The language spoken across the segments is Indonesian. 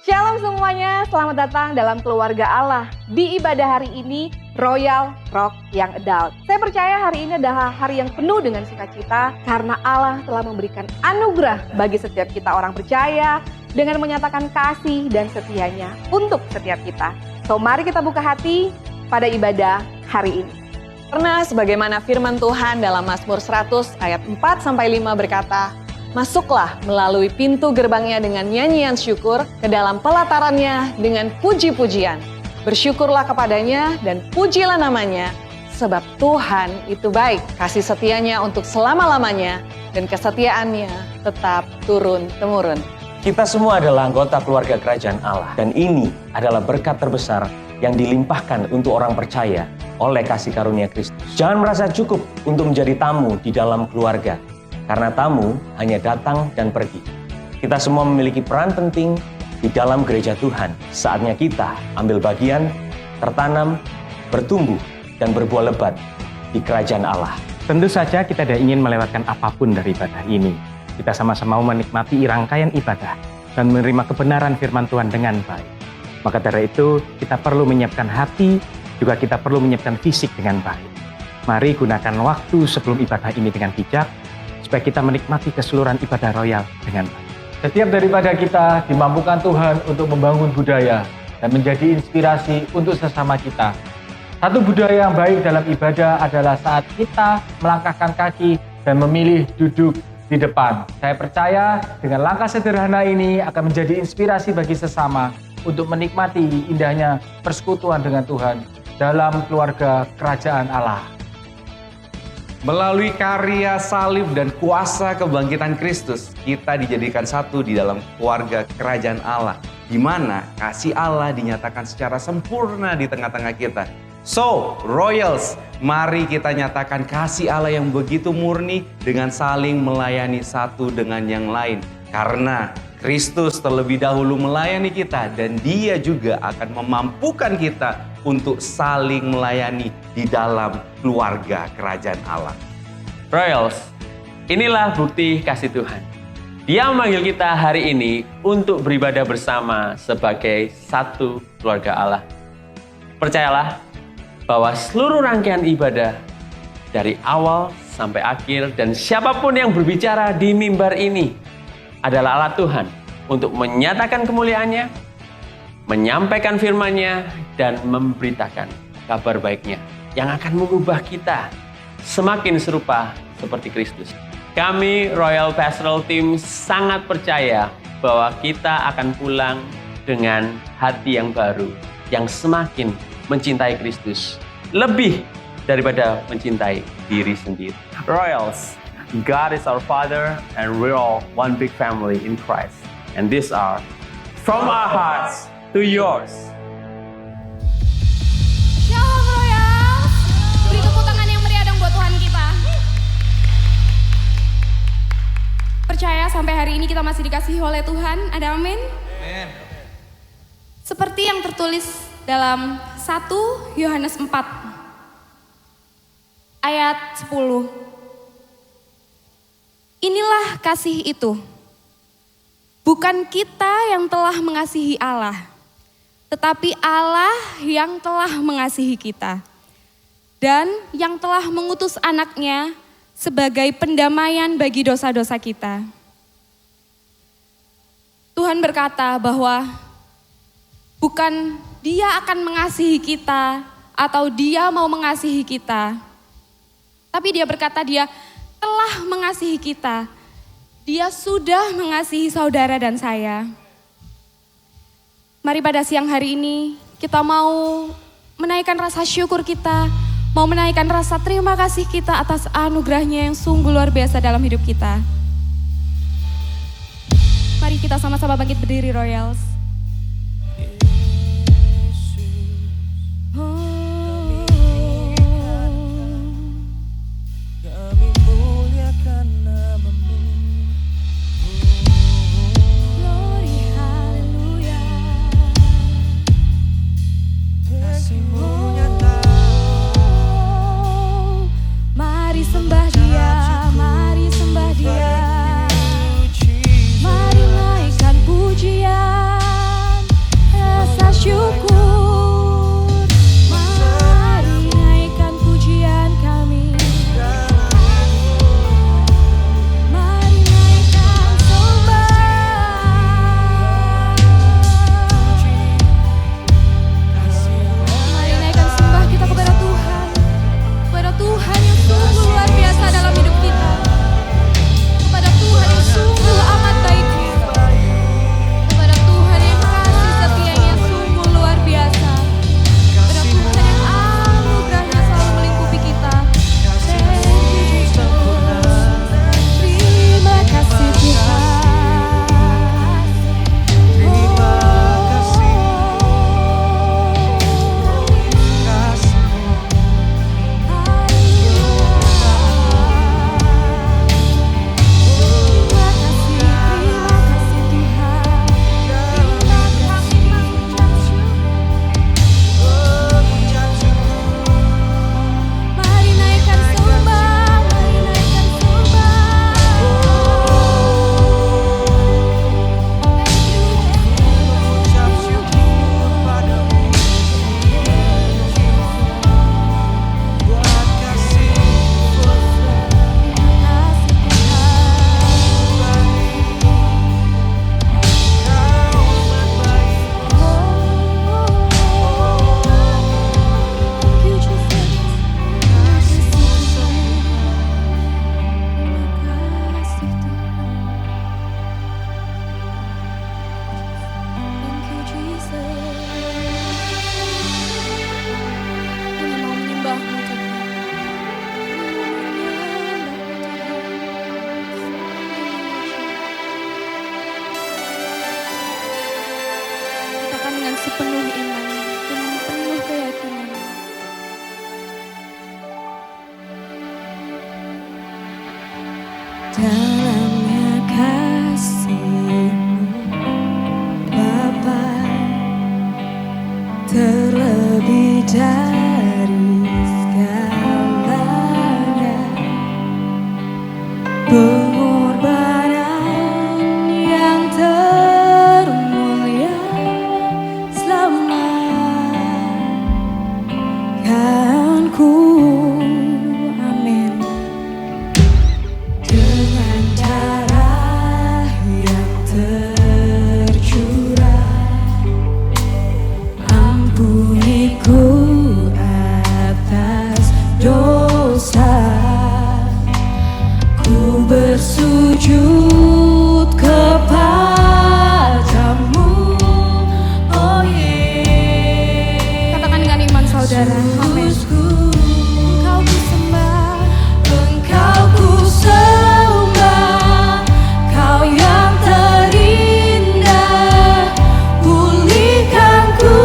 Shalom semuanya, selamat datang dalam keluarga Allah. Di ibadah hari ini, Royal Rock yang Adult. Saya percaya hari ini adalah hari yang penuh dengan sukacita karena Allah telah memberikan anugerah bagi setiap kita orang percaya dengan menyatakan kasih dan setianya untuk setiap kita. So mari kita buka hati pada ibadah hari ini. Karena sebagaimana firman Tuhan dalam Mazmur 100 ayat 4-5 berkata, masuklah melalui pintu gerbangnya dengan nyanyian syukur, ke dalam pelatarannya dengan puji-pujian. Bersyukurlah kepadanya dan pujilah namanya, sebab Tuhan itu baik. Kasih setianya untuk selama-lamanya dan kesetiaannya tetap turun-temurun. Kita semua adalah anggota keluarga kerajaan Allah. Dan ini adalah berkat terbesar yang dilimpahkan untuk orang percaya oleh kasih karunia Kristus. Jangan merasa cukup untuk menjadi tamu di dalam keluarga. Karena tamu hanya datang dan pergi. Kita semua memiliki peran penting di dalam gereja Tuhan. Saatnya kita ambil bagian, tertanam, bertumbuh, dan berbuah lebat di kerajaan Allah. Tentu saja kita tidak ingin melewatkan apapun dari ibadah ini. Kita sama-sama mau menikmati rangkaian ibadah dan menerima kebenaran firman Tuhan dengan baik. Maka dari itu kita perlu menyiapkan hati, juga kita perlu menyiapkan fisik dengan baik. Mari gunakan waktu sebelum ibadah ini dengan bijak, supaya kita menikmati keseluruhan ibadah royal dengan baik. Setiap daripada kita dimampukan Tuhan untuk membangun budaya dan menjadi inspirasi untuk sesama kita. Satu budaya yang baik dalam ibadah adalah saat kita melangkahkan kaki dan memilih duduk di depan. Saya percaya dengan langkah sederhana ini akan menjadi inspirasi bagi sesama untuk menikmati indahnya persekutuan dengan Tuhan dalam keluarga kerajaan Allah. Melalui karya salib dan kuasa kebangkitan Kristus, kita dijadikan satu di dalam keluarga kerajaan Allah, di mana kasih Allah dinyatakan secara sempurna di tengah-tengah kita. So, Royals, mari kita nyatakan kasih Allah yang begitu murni dengan saling melayani satu dengan yang lain. Karena Kristus terlebih dahulu melayani kita dan Dia juga akan memampukan kita untuk saling melayani di dalam keluarga kerajaan Allah. Royals, inilah bukti kasih Tuhan. Dia memanggil kita hari ini untuk beribadah bersama sebagai satu keluarga Allah. Percayalah bahwa seluruh rangkaian ibadah dari awal sampai akhir dan siapapun yang berbicara di mimbar ini adalah alat Tuhan untuk menyatakan kemuliaannya, menyampaikan firman-Nya, dan memberitakan kabar baiknya yang akan mengubah kita semakin serupa seperti Kristus. Kami Royal Pastoral Team sangat percaya bahwa kita akan pulang dengan hati yang baru, yang semakin mencintai Kristus, lebih daripada mencintai diri sendiri. Royals, God is our Father and we're all one big family in Christ. And these are from our hearts to yours. Shalom Royal, beri tepuk tangan yang meriah dong buat Tuhan kita. Percaya sampai hari ini kita masih dikasihi oleh Tuhan, ada amin? Amin. Seperti yang tertulis dalam 1 Yohanes 4 ayat 10. Inilah kasih itu, bukan kita yang telah mengasihi Allah, tetapi Allah yang telah mengasihi kita dan yang telah mengutus anaknya sebagai pendamaian bagi dosa-dosa kita. Tuhan berkata bahwa bukan Dia akan mengasihi kita atau Dia mau mengasihi kita, tapi Dia berkata Dia telah mengasihi kita. Dia sudah mengasihi saudara dan saya. Mari pada siang hari ini kita mau menaikkan rasa syukur kita, mau menaikkan rasa terima kasih kita atas anugerahnya yang sungguh luar biasa dalam hidup kita. Mari kita sama-sama bangkit berdiri Royals. Mari sembah Dia, mari sembah Dia, mari naikkan pujian. dalamnya kasih-Mu Bapa, terlebih dari segalanya, pengorbanan yang termulia selamatkanku. Amin. Dengan darah yang tercurah, ampuniku atas dosa. Ku bersujud kepadamu, oh yeah. Katakan dengan iman saudara. Amin. Engkau ku sembah, Engkau ku sembah, Kau yang terindah. Pulihkanku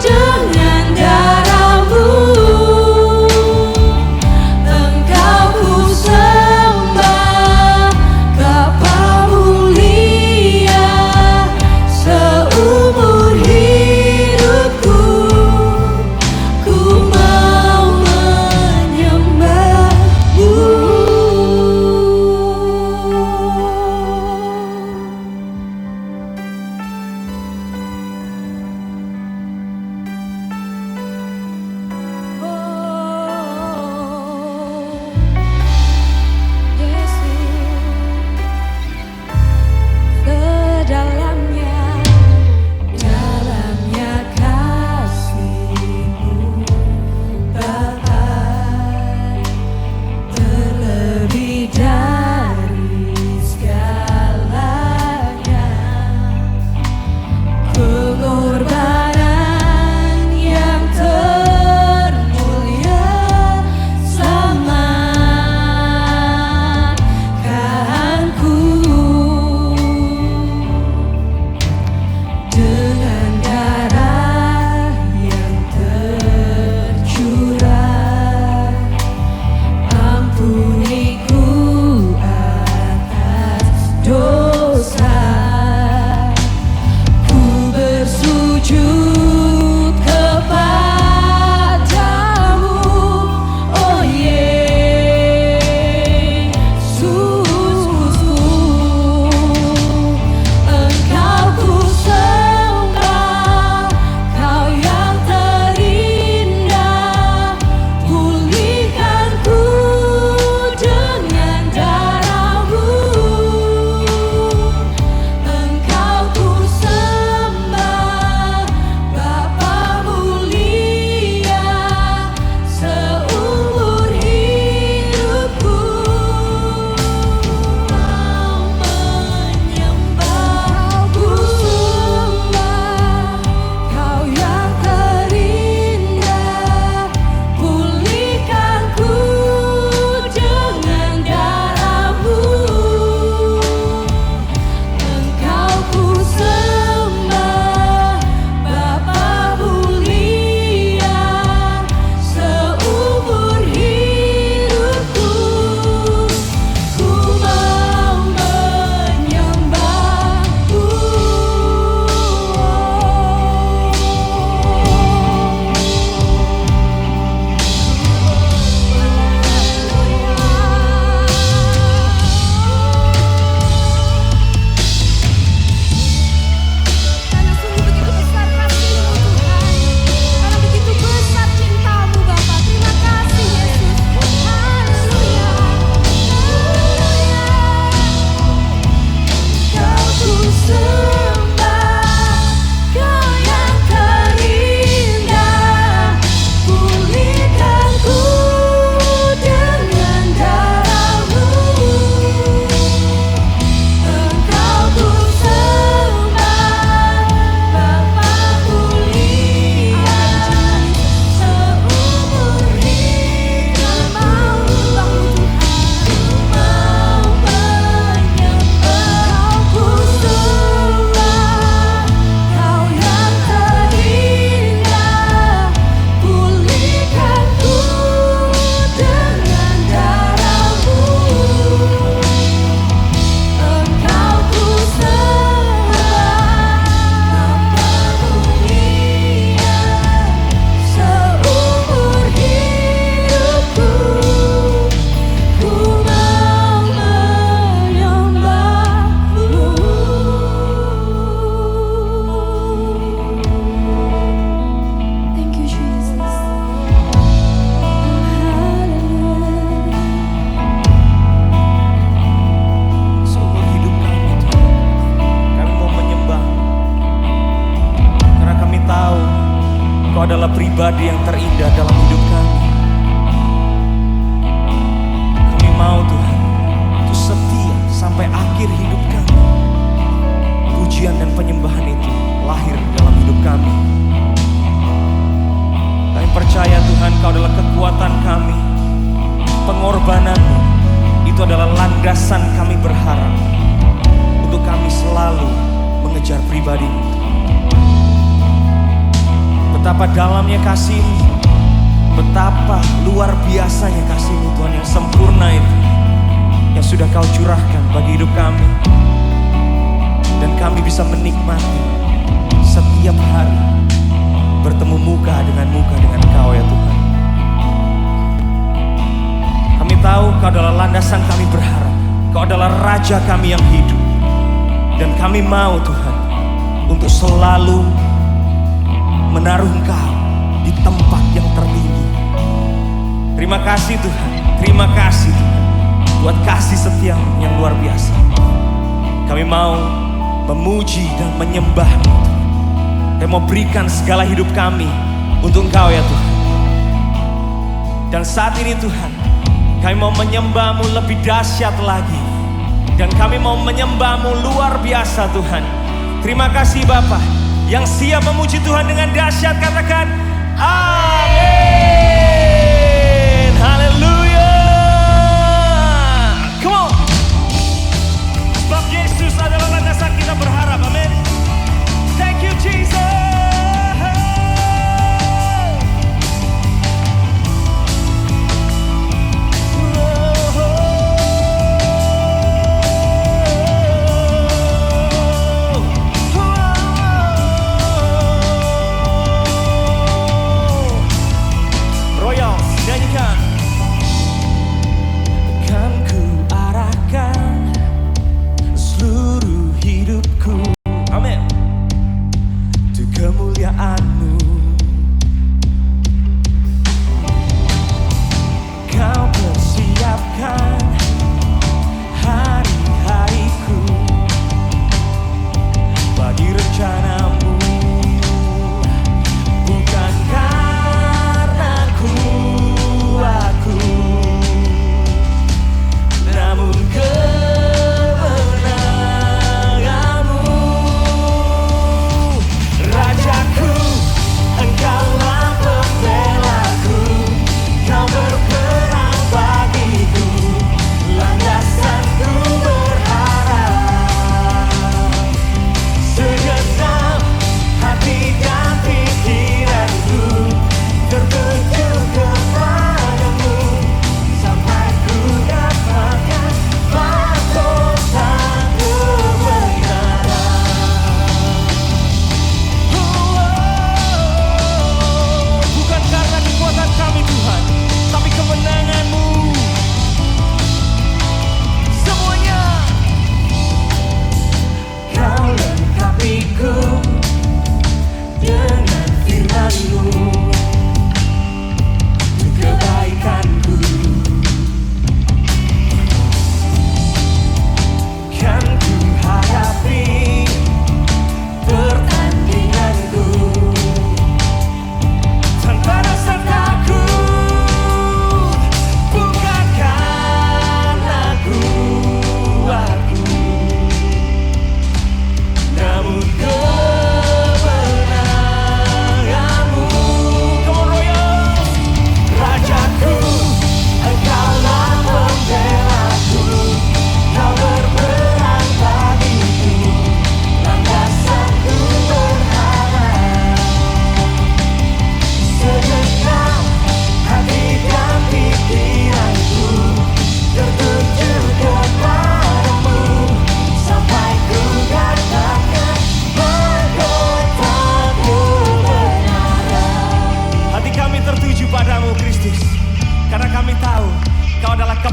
dengan darah-Mu. Engkau ku sembah, pribadi yang terindah dalam hidup kami. Kami mau Tuhan untuk setia sampai akhir hidup kami. Pujian dan penyembahan itu lahir dalam hidup kami. Kami percaya Tuhan, Kau adalah kekuatan kami. Pengorbanan-Mu itu adalah landasan kami berharap untuk kami selalu mengejar pribadi-Mu. Betapa dalamnya kasih-Mu, betapa luar biasanya kasih-Mu Tuhan yang sempurna itu, yang sudah Kau curahkan bagi hidup kami. Dan kami bisa menikmati setiap hari bertemu muka dengan Kau ya Tuhan. Kami tahu Kau adalah landasan kami berharap. Kau adalah Raja kami yang hidup. Dan kami mau Tuhan untuk selalu menaruh Engkau di tempat yang tertinggi. Terima kasih Tuhan, terima kasih Tuhan buat kasih setia-Mu yang luar biasa. Kami mau memuji dan menyembah-Mu. Kami mau berikan segala hidup kami untuk Engkau ya Tuhan. Dan saat ini Tuhan, kami mau menyembah-Mu lebih dahsyat lagi. Dan kami mau menyembah-Mu luar biasa Tuhan. Terima kasih Bapa. Yang siap memuji Tuhan dengan dahsyat katakan amin. Haleluya. Come on. Sebab Yesus adalah landasan kita berharap. Amin. Thank you Jesus.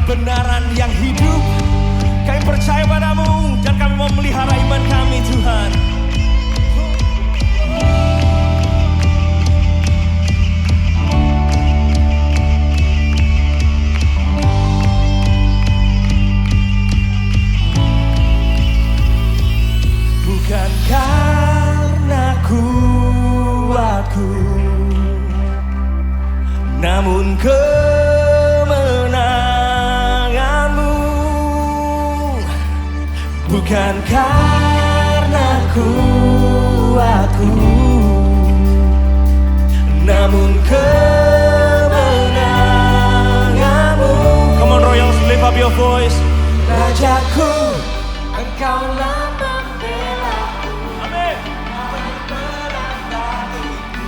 kebenaran yang hidup. Kami percaya padamu dan kami mau melihara iman kami, Tuhan. Bukan karena kuatku, Bukan karena kuatku, namun kemenanganmu. Come on Royals, lift up your voice. Rajaku, Engkaulah pembelaku. Amin. Berperang bagiku,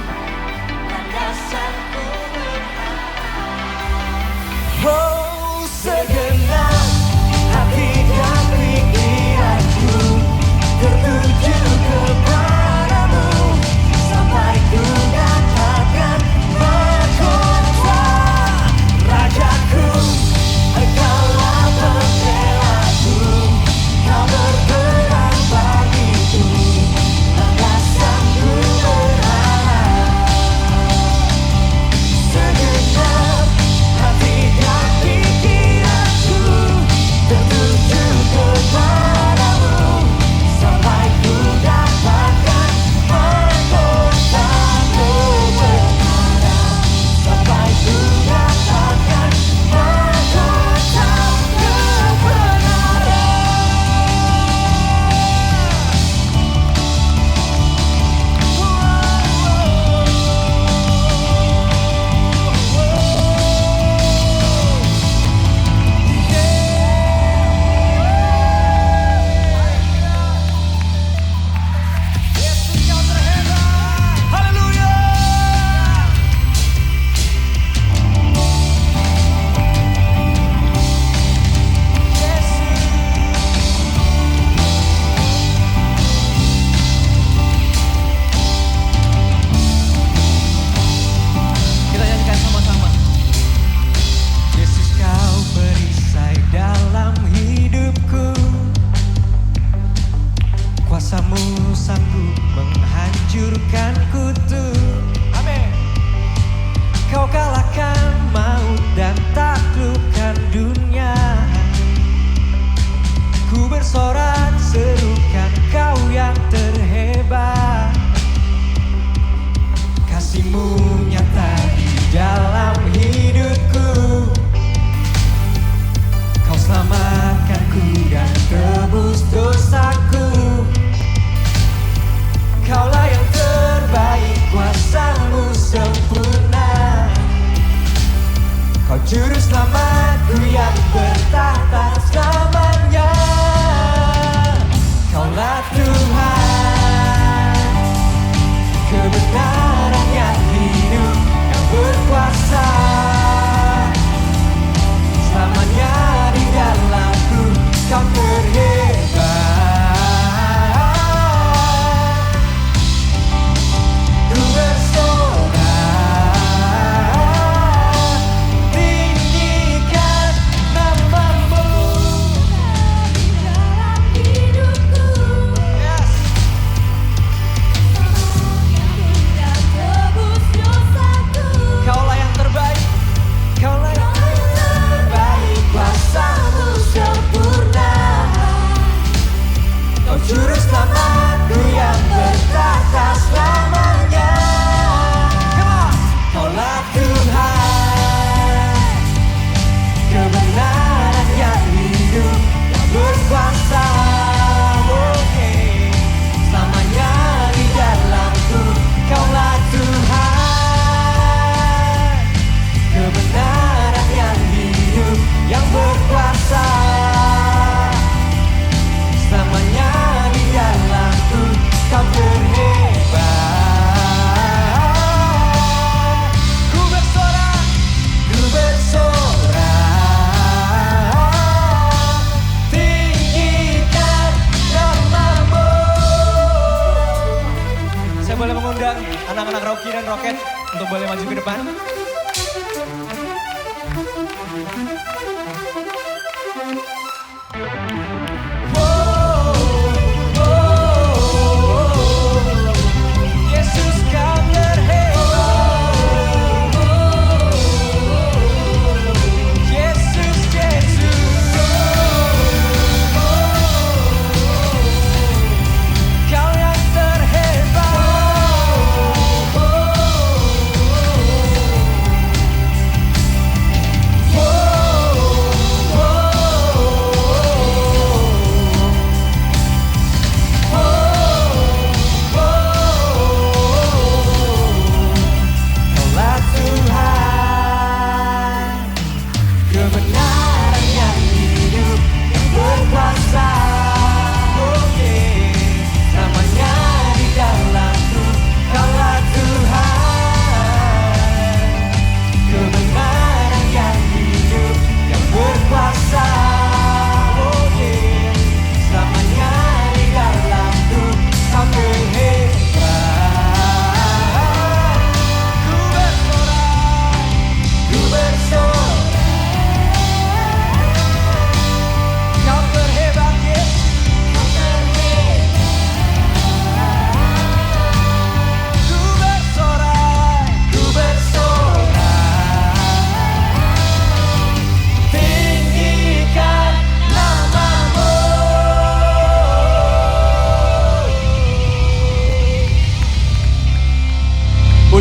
landasanku berharap. Oh, segenap hati dan pikiranku tertuju kepadamu, sampai ku dapatkan mahkota. Rajaku, Engkaulah pembelaku, Kau berperang bagiku, landasanku berharap. Segenap hati dan pikiranku tertuju kepadamu, sampai ku dapatkan mahkotamu berharap, sampai ku dapatkan mahkota kebenaran. Kita nyanyikan sama-sama. Yesus, Kau perisai dalam hidupku, kuasa-Mu sanggup menghancurkan kutu. Amin. Kau kalahkan maut dan taklukkan dunia. Ku bersorak serukan Kau yang terhebat. Kasih-Mu nyata di dalam hidupku. Kau selamatkanku dan tebus dosaku. Kaulah yang terbaik, kuasa-Mu sempurna. Kau juru selamatku yang bertahta selamanya. Kaulah Tuhan, kebenaran yang hidup, yang berkuasa selamanya di dalamku. Kau terhebat. Ku bersorak, tinggikan nama-Mu di dalam hidupku. Yes. Kaulah yang terbaik, Kaulah yang terbaik, kuasa-Mu sempurna. Kau juru selamatku yang bertahta selamanya. Kaulah Tuhan, kebenaran yang hidup, yang berkuasa. Selamanya di dalamku. Kaulah Tuhan, kebenaran yang hidup, yang berkuasa. Selamanya di dalamku. Kau terhebat. Ku bersorak, tinggikan nama-Mu. Saya boleh mengundang anak-anak Rocky dan Rocket untuk boleh maju ke depan. Yesus, Kau terhebat. Yesus, Kau yang terhebat.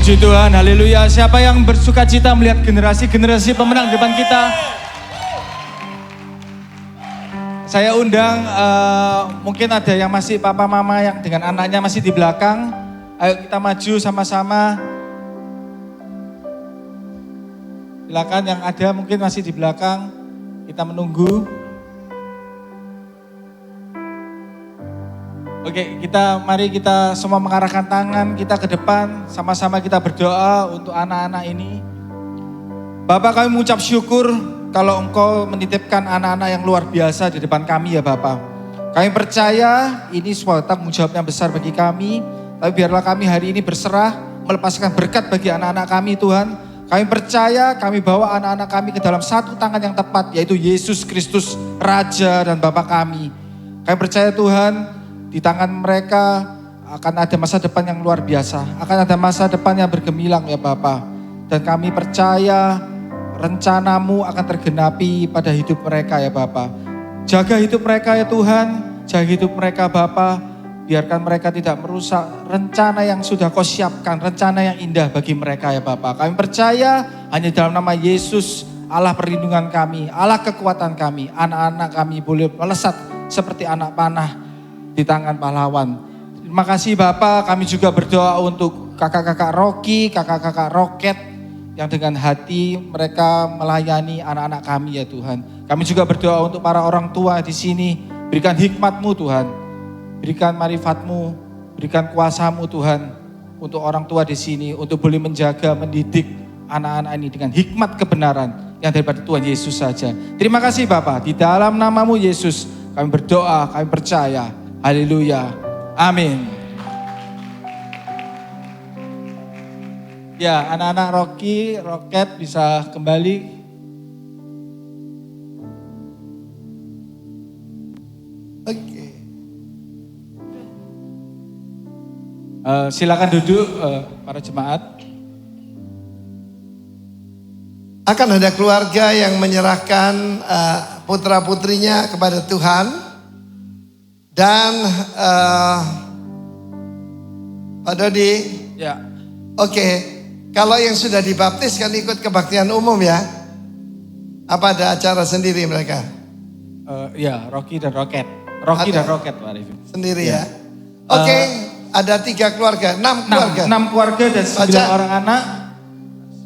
Puji Tuhan, haleluya. Siapa yang bersuka cita melihat generasi-generasi pemenang depan kita? Saya undang, mungkin ada yang masih papa mama yang dengan anaknya masih di belakang. Ayo kita maju sama-sama. Silakan yang ada mungkin masih di belakang. Kita menunggu. Oke, mari kita semua mengarahkan tangan kita ke depan. Sama-sama kita berdoa untuk anak-anak ini. Bapak, kami mengucap syukur kalau Engkau menitipkan anak-anak yang luar biasa di depan kami ya Bapak. Kami percaya ini suatu tanggung jawab yang besar bagi kami. Tapi biarlah kami hari ini berserah, melepaskan berkat bagi anak-anak kami Tuhan. Kami percaya kami bawa anak-anak kami ke dalam satu tangan yang tepat, yaitu Yesus Kristus, Raja dan Bapa kami. Kami percaya Tuhan, di tangan mereka akan ada masa depan yang luar biasa. Akan ada masa depan yang bergemilang ya Bapa. Dan kami percaya rencana-Mu akan tergenapi pada hidup mereka ya Bapa. Jaga hidup mereka ya Tuhan, jaga hidup mereka Bapa. Biarkan mereka tidak merusak rencana yang sudah Kau siapkan, rencana yang indah bagi mereka ya Bapa. Kami percaya hanya dalam nama Yesus, Allah perlindungan kami, Allah kekuatan kami, anak-anak kami boleh melesat seperti anak panah di tangan pahlawan. Terima kasih Bapak, kami juga berdoa untuk kakak-kakak Rocky, kakak-kakak Roket yang dengan hati mereka melayani anak-anak kami ya Tuhan. Kami juga berdoa untuk para orang tua di sini, berikan hikmat-Mu Tuhan, berikan marifat-Mu, berikan kuasa-Mu Tuhan untuk orang tua di sini, untuk boleh menjaga, mendidik anak-anak ini dengan hikmat kebenaran yang daripada Tuhan Yesus saja. Terima kasih Bapak, di dalam nama-Mu Yesus kami berdoa, kami percaya. Haleluya. Amin. Ya, anak-anak Rocky, Roket bisa kembali. Oke. Silakan duduk para jemaat. Akan ada keluarga yang menyerahkan putra-putrinya kepada Tuhan. Dan Pak Dodi, Ya. Oke, kalau yang sudah dibaptis kan ikut kebaktian umum ya? Apa ada acara sendiri mereka? Ya, Rocky dan Roket. Rocky Ada. dan Roket Pak Arifin. Sendiri Ya. ya? Oke, ada 3 keluarga, 6 keluarga. 6 keluarga dan 9 Baca. orang anak.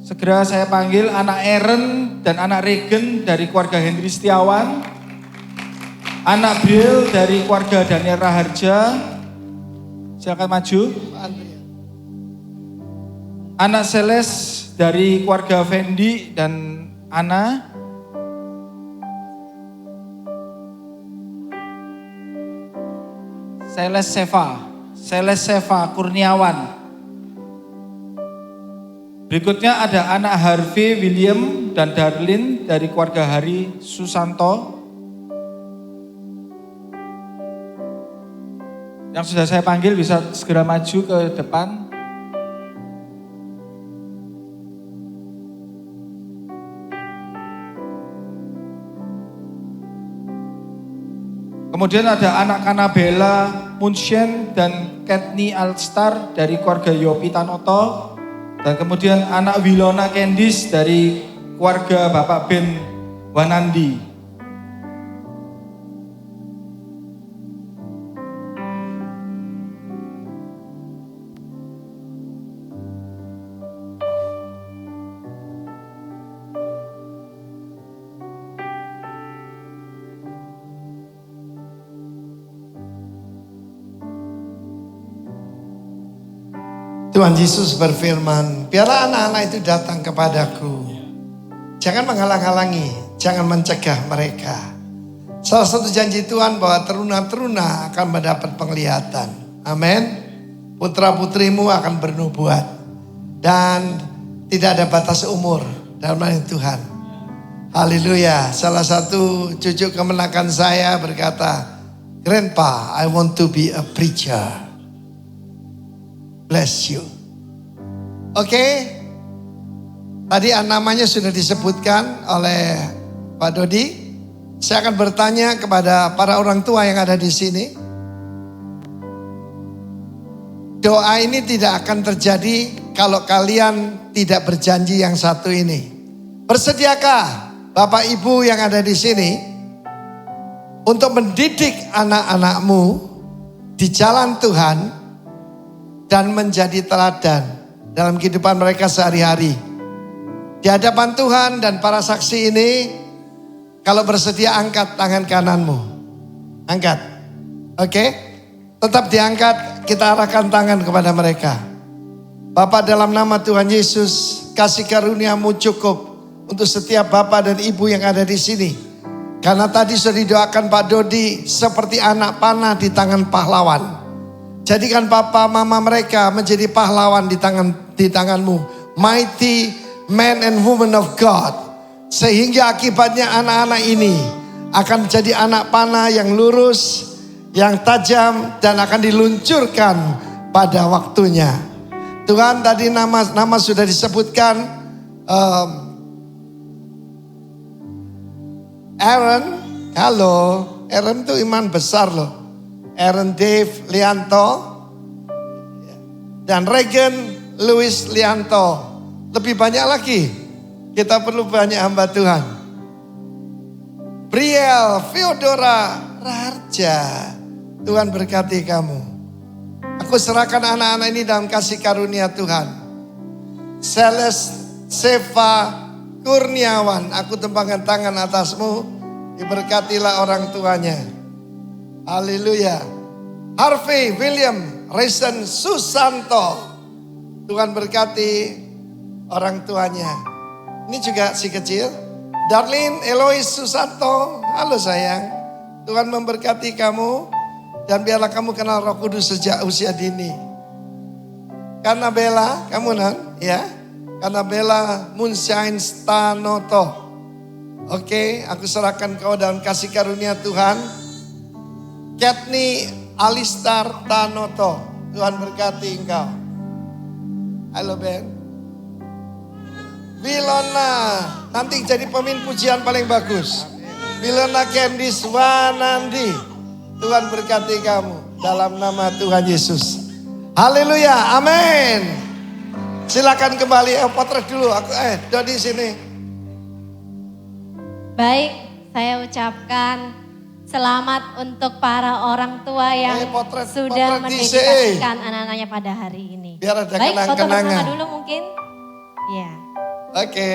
Segera saya panggil anak Eren dan anak Regen dari keluarga Henry Setiawan. Anak Bill dari keluarga Daniel Raharja. Silakan maju. Anak Seles dari keluarga Fendi dan Ana. Seles Seva Kurniawan. Berikutnya ada anak Harvey William dan Darlin dari keluarga Hari Susanto. Yang sudah saya panggil bisa segera maju ke depan. Kemudian ada anak Kanabela Munchen dan Katni Alstar dari keluarga Yopi Tanoto. Dan kemudian anak Wilona Kendis dari keluarga Bapak Ben Wanandi. Tuhan Yesus berfirman, biarlah anak-anak itu datang kepadaku. Jangan menghalang-halangi, jangan mencegah mereka. Salah satu janji Tuhan bahwa teruna-teruna akan mendapat penglihatan. Amin. Putra-putrimu akan bernubuat. Dan tidak ada batas umur dalam nama Tuhan. Haleluya. Salah satu cucu kemenakan saya berkata, Grandpa, I want to be a preacher. Bless you. Oke. Tadi namanya sudah disebutkan oleh Pak Dodi. Saya akan bertanya kepada para orang tua yang ada di sini. Doa ini tidak akan terjadi kalau kalian tidak berjanji yang satu ini. Bersediakah Bapak Ibu yang ada di sini untuk mendidik anak-anakmu di jalan Tuhan dan menjadi teladan dalam kehidupan mereka sehari-hari. Di hadapan Tuhan dan para saksi ini, kalau bersedia angkat tangan kananmu. Angkat. Oke? Tetap diangkat, kita arahkan tangan kepada mereka. Bapak, dalam nama Tuhan Yesus, kasih karunia-Mu cukup untuk setiap bapak dan ibu yang ada di sini. Karena tadi sudah didoakan Pak Dodi seperti anak panah di tangan pahlawan. Jadikan papa mama mereka menjadi pahlawan di tanganmu. Mighty men and women of God. Sehingga akibatnya anak-anak ini akan menjadi anak panah yang lurus, yang tajam, dan akan diluncurkan pada waktunya. Tuhan, tadi nama sudah disebutkan. Aaron, halo, Aaron itu iman besar loh. Aaron Dave Lianto dan Regan Louis Lianto. Lebih banyak lagi, kita perlu banyak hamba Tuhan. Briel Theodora Raharja, Tuhan berkati kamu. Aku serahkan anak-anak ini dalam kasih karunia Tuhan. Celeste Seva Kurniawan, aku tempangkan tangan atasmu, diberkatilah orang tuanya. Haleluya. Harvey William Resen Susanto, Tuhan berkati orang tuanya. Ini juga si kecil, Darlene Elois Susanto, halo sayang. Tuhan memberkati kamu dan biarlah kamu kenal Roh Kudus sejak usia dini. Karena Bella, kamu ya. Karena Bella Moonshine Stanoto. Oke, aku serahkan kau dalam kasih karunia Tuhan. Katni Alistar Tanoto, Tuhan berkati engkau. Halo Ben. Wilona, nanti jadi pemimpin pujian paling bagus. Wilona Candice Wanandi, Tuhan berkati kamu dalam nama Tuhan Yesus. Haleluya, amin. Silakan kembali, potret dulu. Aku Dodi sini. Baik, saya ucapkan selamat untuk para orang tua yang sudah mendedikasikan anak-anaknya pada hari ini. Biar ada baik, foto kenang-kenangan. bersama dulu mungkin. Ya. Oke.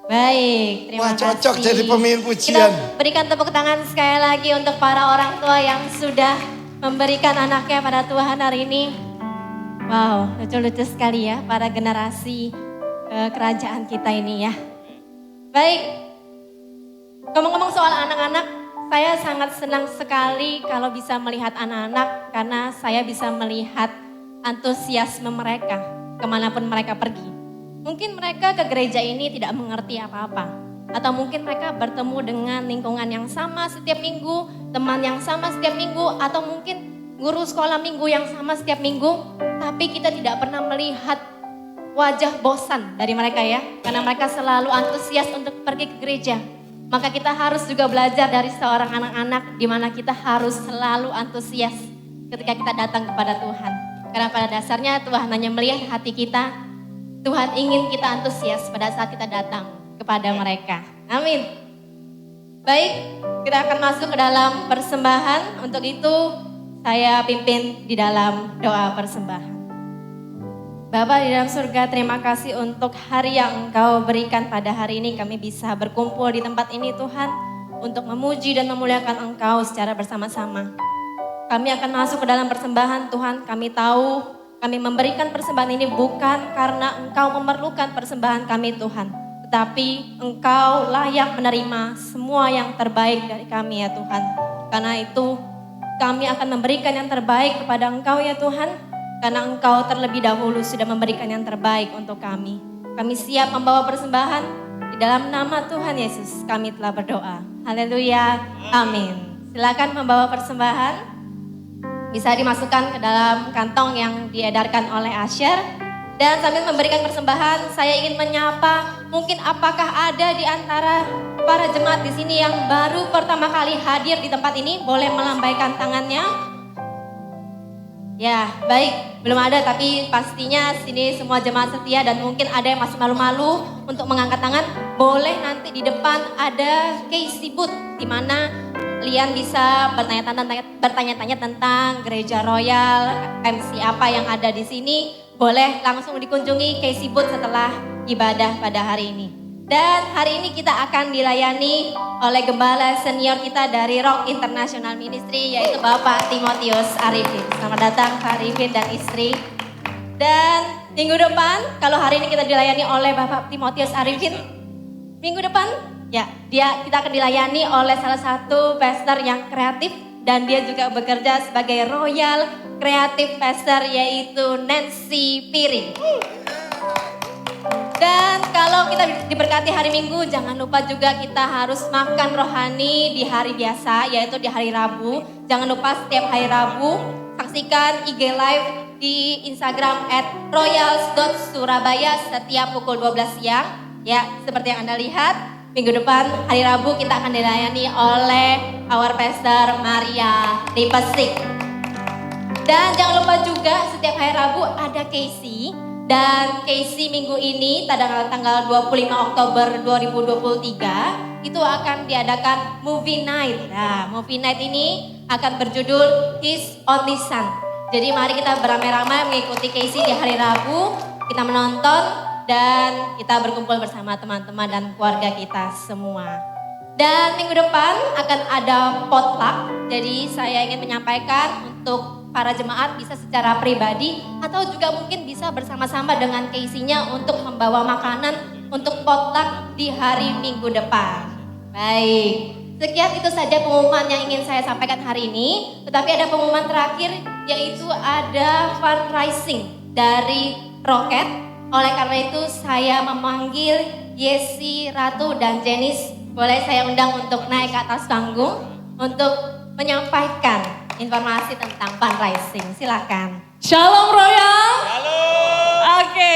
Baik, terima Wah, cocok kasih. jadi pemimpin pujian. Kita berikan tepuk tangan sekali lagi untuk para orang tua yang sudah memberikan anaknya pada Tuhan hari ini. Wow, lucu-lucu sekali ya para generasi kerajaan kita ini ya. Baik, ngomong-ngomong soal anak-anak, saya sangat senang sekali kalau bisa melihat anak-anak karena saya bisa melihat antusiasme mereka kemanapun mereka pergi. Mungkin mereka ke gereja ini tidak mengerti apa-apa. Atau mungkin mereka bertemu dengan lingkungan yang sama setiap minggu, teman yang sama setiap minggu, atau mungkin guru sekolah minggu yang sama setiap minggu. Tapi kita tidak pernah melihat wajah bosan dari mereka ya. Karena mereka selalu antusias untuk pergi ke gereja. Maka kita harus juga belajar dari seorang anak-anak di mana kita harus selalu antusias ketika kita datang kepada Tuhan. Karena pada dasarnya Tuhan hanya melihat hati kita. Tuhan ingin kita antusias pada saat kita datang kepada mereka. Amin. Baik, kita akan masuk ke dalam persembahan. Untuk itu saya pimpin di dalam doa persembahan. Bapa di dalam surga, terima kasih untuk hari yang Engkau berikan pada hari ini. Kami bisa berkumpul di tempat ini Tuhan untuk memuji dan memuliakan Engkau secara bersama-sama. Kami akan masuk ke dalam persembahan Tuhan. Kami tahu kami memberikan persembahan ini bukan karena Engkau memerlukan persembahan kami Tuhan. Tetapi Engkau layak menerima semua yang terbaik dari kami ya Tuhan. Karena itu kami akan memberikan yang terbaik kepada Engkau ya Tuhan. Karena Engkau terlebih dahulu sudah memberikan yang terbaik untuk kami. Kami siap membawa persembahan. Di dalam nama Tuhan Yesus kami telah berdoa. Haleluya, amin. Silakan membawa persembahan. Bisa dimasukkan ke dalam kantong yang diedarkan oleh Asher. Dan sambil memberikan persembahan, saya ingin menyapa, mungkin apakah ada di antara para jemaat di sini yang baru pertama kali hadir di tempat ini boleh melambaikan tangannya. Ya, baik, belum ada, tapi pastinya sini semua jemaat setia dan mungkin ada yang masih malu-malu untuk mengangkat tangan. Boleh nanti di depan ada Casey Booth, di mana kalian bisa bertanya-tanya tentang Gereja Royal, MC apa yang ada di sini. Boleh langsung dikunjungi Casey Booth setelah ibadah pada hari ini. Dan hari ini kita akan dilayani oleh gembala senior kita dari Rock International Ministry, yaitu Bapak Timotius Arifin. Selamat datang Pak Arifin dan istri. Dan minggu depan, kalau hari ini kita dilayani oleh Bapak Timotius Arifin, minggu depan ya kita akan dilayani oleh salah satu pastor yang kreatif, dan dia juga bekerja sebagai Royal Creative Pastor, yaitu Nancy Piring. Dan kalau kita diberkati hari Minggu, jangan lupa juga kita harus makan rohani di hari biasa, yaitu di hari Rabu. Jangan lupa setiap hari Rabu saksikan IG Live di Instagram @royals.surabaya setiap pukul 12 siang. Ya, seperti yang Anda lihat, minggu depan hari Rabu kita akan dilayani oleh our pastor Maria Lipesik. Dan jangan lupa juga setiap hari Rabu ada Casey. Dan Casey minggu ini tanggal 25 Oktober 2023 itu akan diadakan Movie Night. Nah, Movie Night ini akan berjudul His Only Son. Jadi mari kita beramai-ramai mengikuti Casey di hari Rabu. Kita menonton dan kita berkumpul bersama teman-teman dan keluarga kita semua. Dan minggu depan akan ada potluck. Jadi saya ingin menyampaikan untuk para jemaat bisa secara pribadi atau juga mungkin bisa bersama-sama dengan Casey-nya untuk membawa makanan untuk potluck di hari Minggu depan. Baik, sekian itu saja pengumuman yang ingin saya sampaikan hari ini. Tetapi ada pengumuman terakhir, yaitu ada fundraising dari Rocket. Oleh karena itu saya memanggil Yesi, Ratu, dan Jenis. Boleh saya undang untuk naik ke atas panggung untuk menyampaikan informasi tentang fundraising. Silakan. Shalom Royal. Shalom. Oke,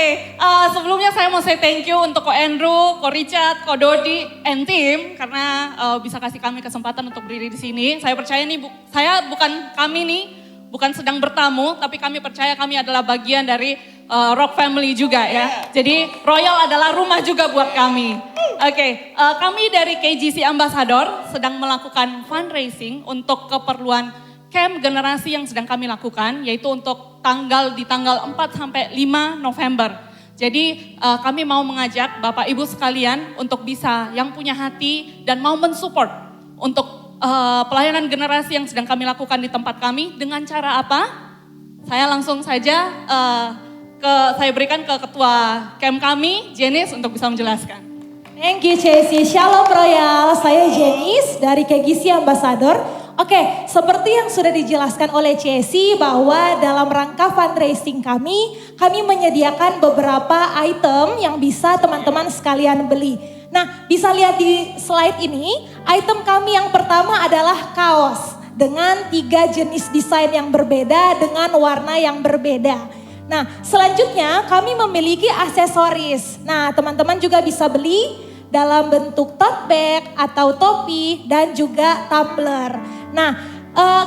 sebelumnya saya mau say thank you untuk Ko Andrew, Ko Richard, Ko Dodi, and team karena bisa kasih kami kesempatan untuk berdiri di sini. Saya percaya nih, bukan sedang bertamu, tapi kami percaya kami adalah bagian dari Rock Family juga ya. Jadi Royal adalah rumah juga buat kami. Oke, kami dari KGC Ambassador sedang melakukan fundraising untuk keperluan camp generasi yang sedang kami lakukan, yaitu untuk di tanggal 4 sampai 5 November. Jadi kami mau mengajak Bapak Ibu sekalian untuk bisa yang punya hati dan mau mensupport untuk pelayanan generasi yang sedang kami lakukan di tempat kami. Dengan cara apa? Saya langsung saja saya berikan ke ketua camp kami, Jenis, untuk bisa menjelaskan. Thank you Casey. Shalom Royal, saya Jenis dari KGC Ambassador. Oke, seperti yang sudah dijelaskan oleh Casey bahwa dalam rangka fundraising kami menyediakan beberapa item yang bisa teman-teman sekalian beli. Nah, bisa lihat di slide ini, item kami yang pertama adalah kaos dengan 3 jenis desain yang berbeda dengan warna yang berbeda. Nah, selanjutnya kami memiliki aksesoris. Nah, teman-teman juga bisa beli dalam bentuk tote bag atau topi dan juga tumbler. Nah,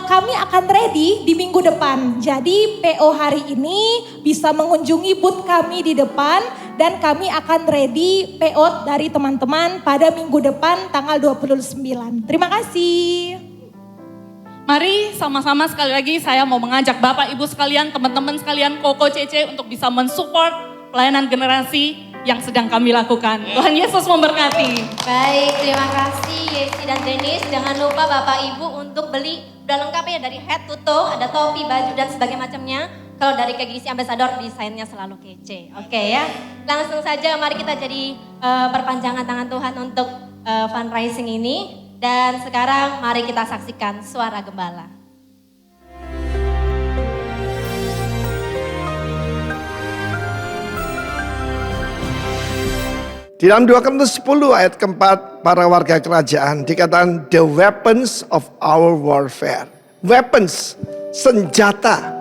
kami akan ready di minggu depan. Jadi PO hari ini bisa mengunjungi booth kami di depan dan kami akan ready PO dari teman-teman pada minggu depan tanggal 29. Terima kasih. Mari sama-sama sekali lagi saya mau mengajak Bapak Ibu sekalian, teman-teman sekalian, Koko Cece untuk bisa mensupport pelayanan generasi yang sedang kami lakukan. Tuhan Yesus memberkati. Baik, terima kasih Yesi dan Jenis. Jangan lupa Bapak Ibu untuk beli, udah lengkap ya dari head to toe, ada topi, baju dan sebagainya macamnya. Kalau dari KGC Ambassador desainnya selalu kece. Oke ya, langsung saja mari kita jadi perpanjangan tangan Tuhan untuk fundraising ini. Dan sekarang mari kita saksikan suara gembala. Di dalam 2 Korintus 10 ayat keempat, para warga kerajaan dikatakan the weapons of our warfare. Weapons, senjata.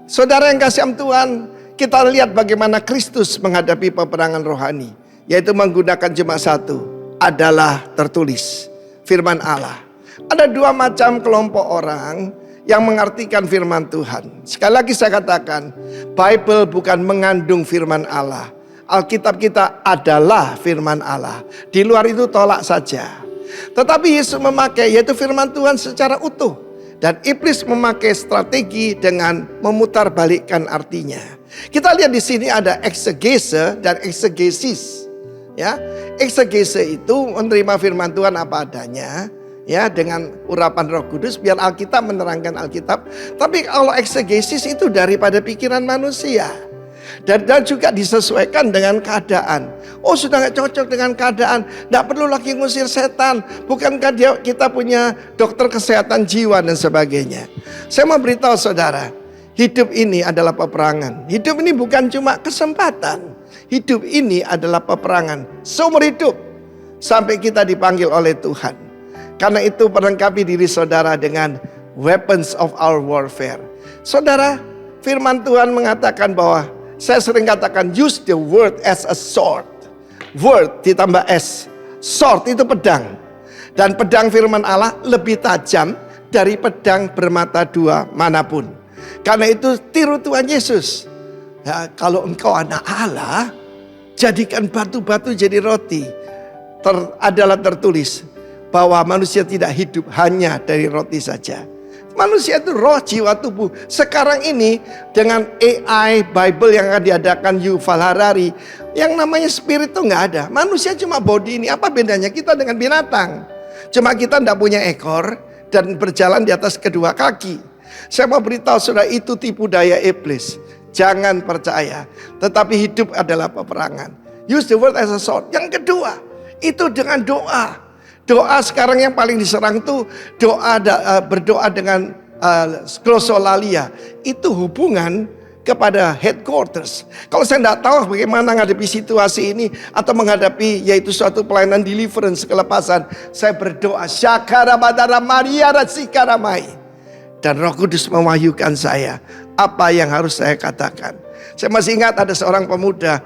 Saudara yang kasih Tuhan, kita lihat bagaimana Kristus menghadapi peperangan rohani. Yaitu menggunakan cuma satu, adalah tertulis. Firman Allah. Ada dua macam kelompok orang yang mengartikan firman Tuhan. Sekali lagi saya katakan, Bible bukan mengandung firman Allah. Alkitab kita adalah firman Allah. Di luar itu tolak saja. Tetapi Yesus memakai yaitu firman Tuhan secara utuh. Dan iblis memakai strategi dengan memutarbalikkan artinya. Kita lihat di sini ada eksegese dan eksegesis. Ya, eksegese itu menerima firman Tuhan apa adanya, ya, dengan urapan Roh Kudus biar Alkitab menerangkan Alkitab. Tapi kalau eksegesis itu daripada pikiran manusia. Dan juga disesuaikan dengan keadaan. Oh, sudah gak cocok dengan keadaan, gak perlu lagi ngusir setan. Bukankah kita punya dokter kesehatan jiwa dan sebagainya. Saya mau beritahu saudara, hidup ini adalah peperangan. Hidup ini bukan cuma kesempatan. Hidup ini adalah peperangan seumur hidup sampai kita dipanggil oleh Tuhan. Karena itu perlengkapi diri saudara dengan weapons of our warfare. Saudara, firman Tuhan mengatakan bahwa, saya sering katakan, use the word as a sword. Word ditambah S. Sword itu pedang. Dan pedang firman Allah lebih tajam dari pedang bermata dua manapun. Karena itu tiru Tuhan Yesus. Ya, kalau engkau anak Allah, jadikan batu-batu jadi roti. Adalah tertulis bahwa manusia tidak hidup hanya dari roti saja. Manusia itu roh, jiwa, tubuh. Sekarang ini dengan AI, Bible yang akan diadakan Yuval Harari, yang namanya spirit itu nggak ada. Manusia cuma body ini. Apa bedanya kita dengan binatang? Cuma kita tidak punya ekor dan berjalan di atas kedua kaki. Saya mau beritahu saudara, itu tipu daya iblis. Jangan percaya. Tetapi hidup adalah peperangan. Use the word as a sword. Yang kedua, itu dengan doa. Doa sekarang yang paling diserang tuh berdoa dengan glosolalia. Itu hubungan kepada headquarters. Kalau saya tidak tahu bagaimana menghadapi situasi ini atau menghadapi yaitu suatu pelayanan deliverance, kelepasan, saya berdoa syakara badara maria rasikaramai. Dan Roh Kudus mewahyukan saya apa yang harus saya katakan. Saya masih ingat ada seorang pemuda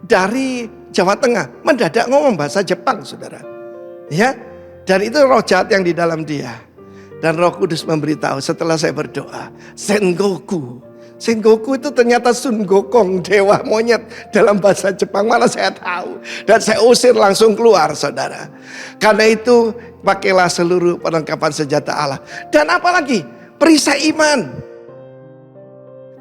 dari Jawa Tengah mendadak ngomong bahasa Jepang, saudara. Ya, dan itu roh jahat yang di dalam dia. Dan Roh Kudus memberitahu setelah saya berdoa, Sengoku. Sengoku itu ternyata Sun Gokong, dewa monyet dalam bahasa Jepang, mana saya tahu. Dan saya usir langsung keluar, saudara. Karena itu pakailah seluruh perlengkapan senjata Allah. Dan apalagi perisai iman.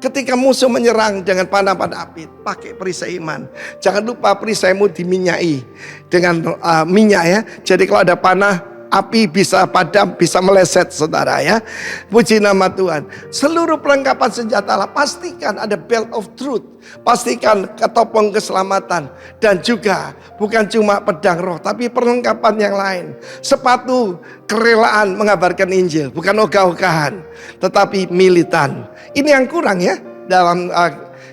Ketika musuh menyerang dengan panah-panah api, pakai perisai iman. Jangan lupa perisaimu diminyai dengan minyak ya. Jadi kalau ada panah api bisa padam, bisa meleset, saudara ya. Puji nama Tuhan. Seluruh perlengkapan senjata Allah, pastikan ada belt of truth. Pastikan ketopong keselamatan. Dan juga bukan cuma pedang roh, tapi perlengkapan yang lain. Sepatu kerelaan mengabarkan Injil, bukan ogah-ogahan, tetapi militan. Ini yang kurang ya dalam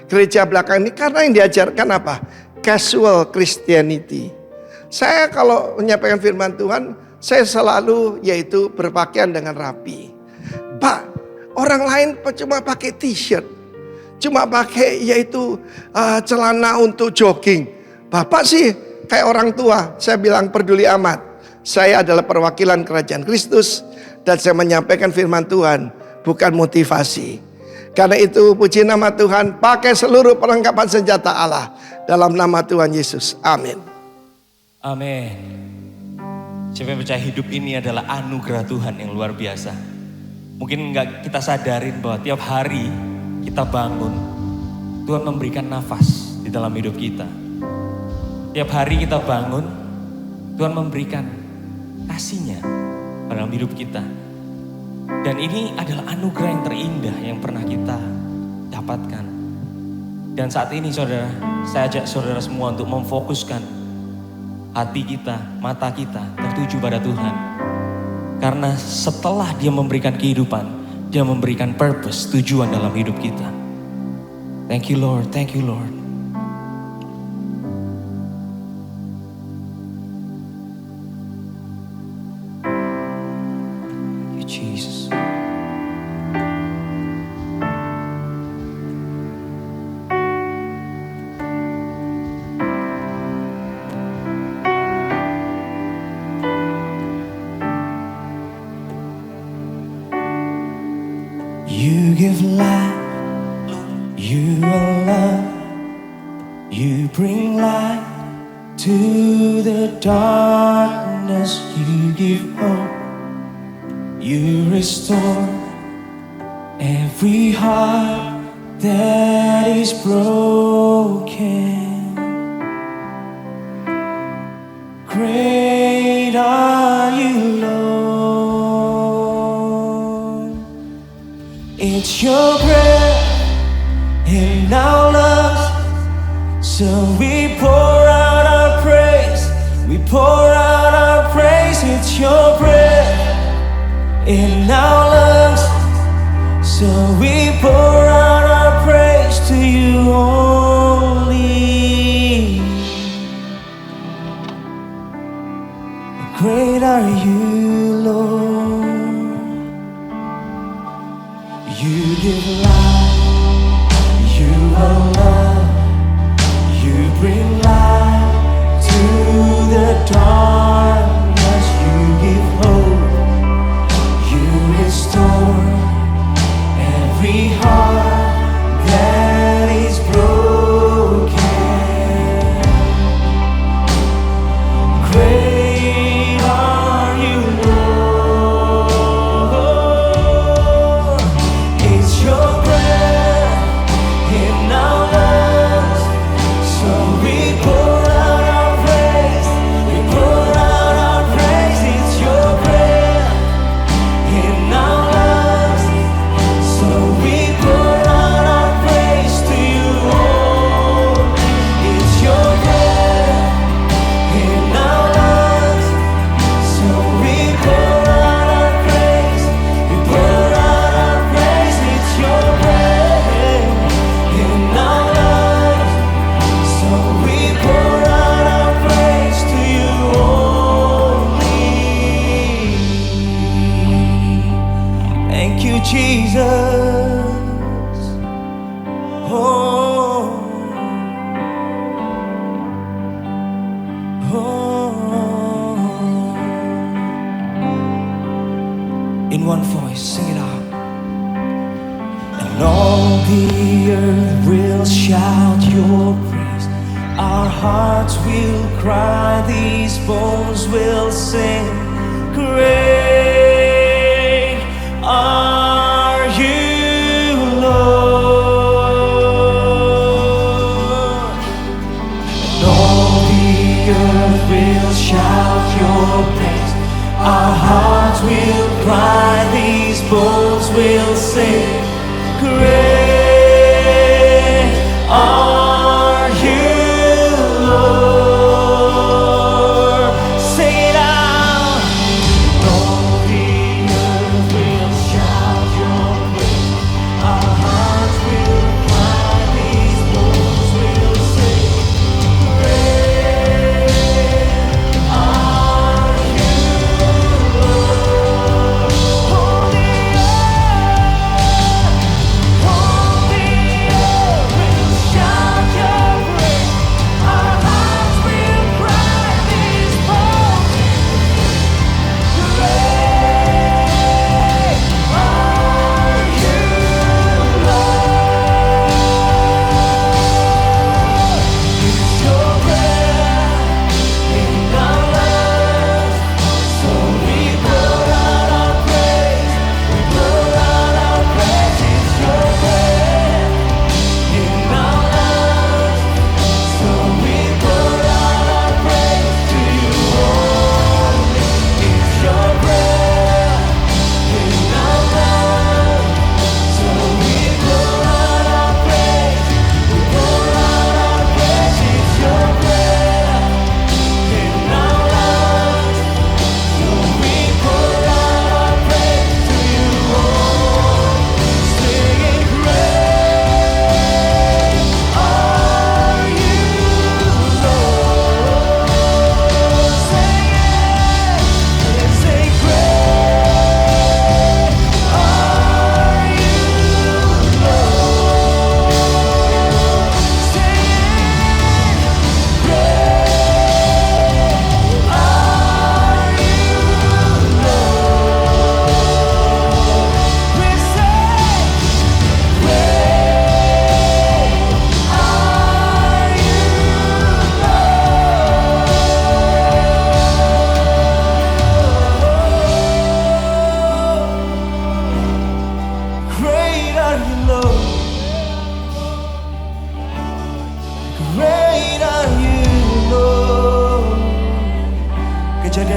gereja belakang ini, karena yang diajarkan apa? Casual Christianity. Saya kalau menyampaikan firman Tuhan, saya selalu yaitu berpakaian dengan rapi. Pak, orang lain cuma pakai t-shirt, cuma pakai yaitu celana untuk jogging. Bapak sih kayak orang tua, saya bilang peduli amat. Saya adalah perwakilan kerajaan Kristus dan saya menyampaikan firman Tuhan, bukan motivasi. Karena itu puji nama Tuhan, pakai seluruh perlengkapan senjata Allah dalam nama Tuhan Yesus. Amin. Amin. Siapa yang percaya hidup ini adalah anugerah Tuhan yang luar biasa. Mungkin nggak kita sadarin bahwa tiap hari kita bangun, Tuhan memberikan nafas di dalam hidup kita. Tiap hari kita bangun, Tuhan memberikan kasih-Nya dalam hidup kita. Dan ini adalah anugerah yang terindah yang pernah kita dapatkan. Dan saat ini saudara, saya ajak saudara semua untuk memfokuskan hati kita, mata kita tertuju pada Tuhan. Karena setelah Dia memberikan kehidupan, Dia memberikan purpose, tujuan dalam hidup kita. Thank you Lord, thank you Lord. Jesus. You are love, you bring light to the darkness, you give hope, you restore every heart that is broken. Great are you, Lord. It's your breath in our lungs, so we pour out our praise. We pour out our praise. It's your breath in our lungs, so we pour out our praise to you only. Great are you, Lord. You give life, you are love, you bring light to the darkness, you give hope, you restore every heart that is broken. Great are you, Lord. It's your breath in our lungs, so we pour out our praise. We pour out our praise. It's your breath in our lungs, so we pour out our praise to you. Oh, it's your breath in our lungs, so we pour out our praise. We pour out our praise. It's your breath in our lungs, so we pour out our praise to you only. Thank you, Jesus. Oh, in one voice, sing it out. And all the earth will shout your praise. Our hearts will cry, these bones will sing. Great are you, Lord. And all the earth will shout your praise. Our hearts will cry, these bones will sing. Great are you, Lord.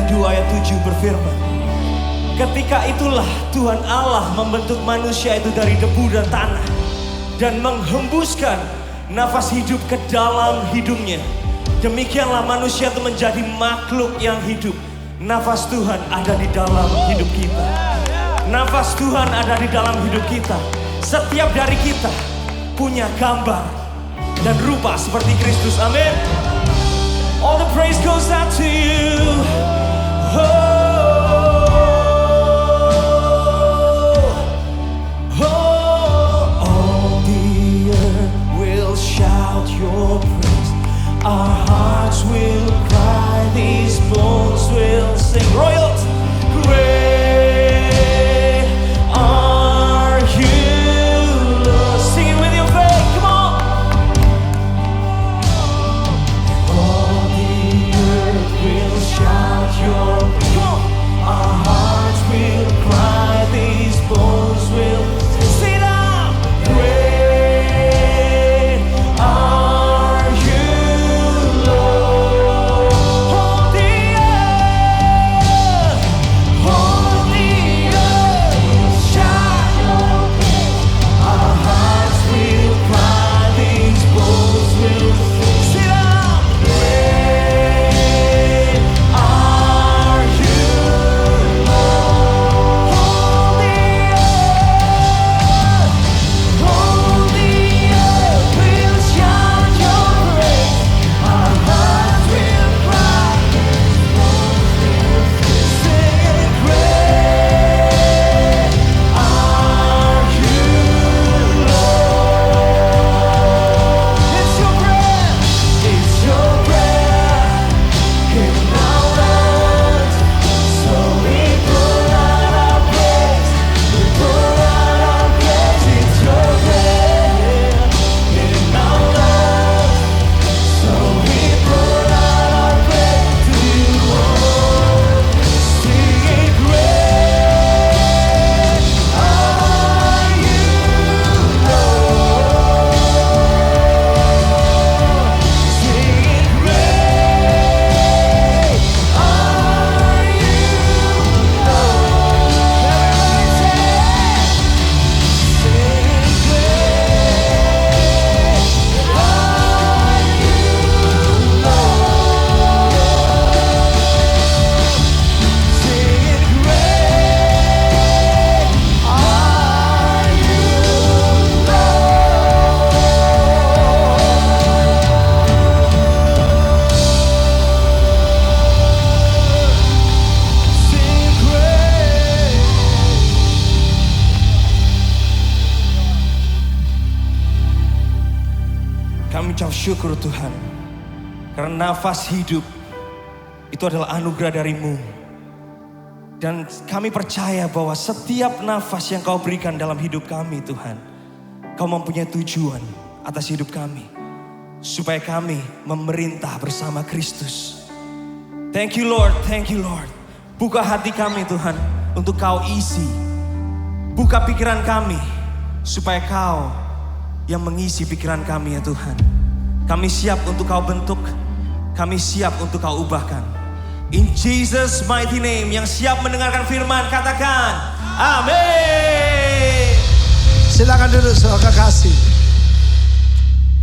ayat 2 ayat 7 berfirman, ketika itulah Tuhan Allah membentuk manusia itu dari debu dan tanah dan menghembuskan nafas hidup ke dalam hidungnya. Demikianlah manusia itu menjadi makhluk yang hidup. Nafas Tuhan ada di dalam hidup kita. Nafas Tuhan ada di dalam hidup kita. Setiap dari kita punya gambar dan rupa seperti Kristus. Amin. All the praise goes out to you. All the earth will shout your praise. Our hearts will cry, these bones will sing. Royalty, great are you, Lord. Sing it with your faith, come on. All the earth will shout your praise. Come on. Our hearts will cry, these bones will sing it out. Great are you, Lord. All the earth will shout your praise. Our hearts will cry, these bones will sing it out. Great are you, Lord. All the earth will shout your praise. Our hearts will cry, sing great are you, Lord. It's your breath in our lungs. So we pour out our praise, we pour out our praise. It's your breath in our lungs. So we pour out our praise to you, Lord. Sing great are you, Lord. Sing great are you, Kami ucap syukur Tuhan, karena nafas hidup itu adalah anugerah dari-Mu. Dan kami percaya bahwa setiap nafas yang Kau berikan dalam hidup kami Tuhan, Kau mempunyai tujuan atas hidup kami. Supaya kami memerintah bersama Kristus. Thank you Lord, thank you Lord. Buka hati kami Tuhan untuk Kau isi. Buka pikiran kami supaya Kau yang mengisi pikiran kami ya Tuhan. Kami siap untuk Kau bentuk, kami siap untuk Kau ubahkan. In Jesus mighty name, yang siap mendengarkan firman katakan amin. Silakan duduk saudara kekasih.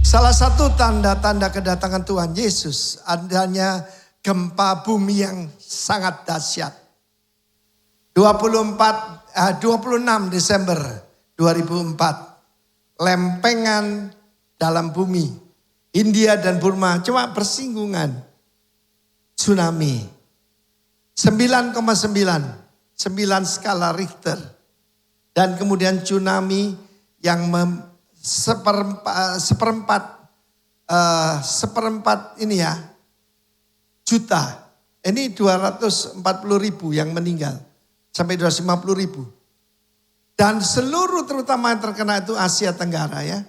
Salah satu tanda-tanda kedatangan Tuhan Yesus adanya gempa bumi yang sangat dahsyat. 26 Desember 2004. Lempengan dalam bumi, India dan Burma cuma bersinggungan. Tsunami 9,9 skala Richter. Dan kemudian tsunami yang seperempat ini ya, juta. Ini 240.000 yang meninggal, sampai 250.000. Dan seluruh terutama yang terkena itu Asia Tenggara ya.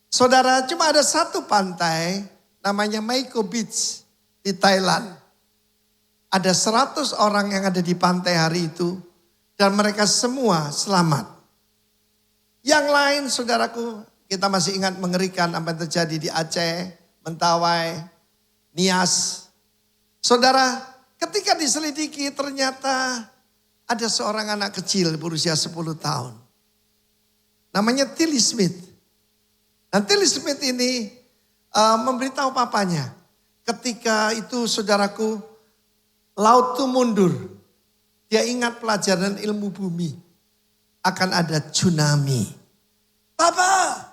Saudara, cuma ada satu pantai namanya Maiko Beach di Thailand. Ada 100 orang yang ada di pantai hari itu dan mereka semua selamat. Yang lain saudaraku, kita masih ingat mengerikan apa yang terjadi di Aceh, Mentawai, Nias. Saudara, Ketika diselidiki ternyata ada seorang anak kecil berusia 10 tahun. Namanya Tilly Smith. Dan Tilly Smith ini memberitahu papanya. Ketika itu saudaraku, laut itu mundur. Dia ingat pelajaran ilmu bumi. Akan ada tsunami. Papa,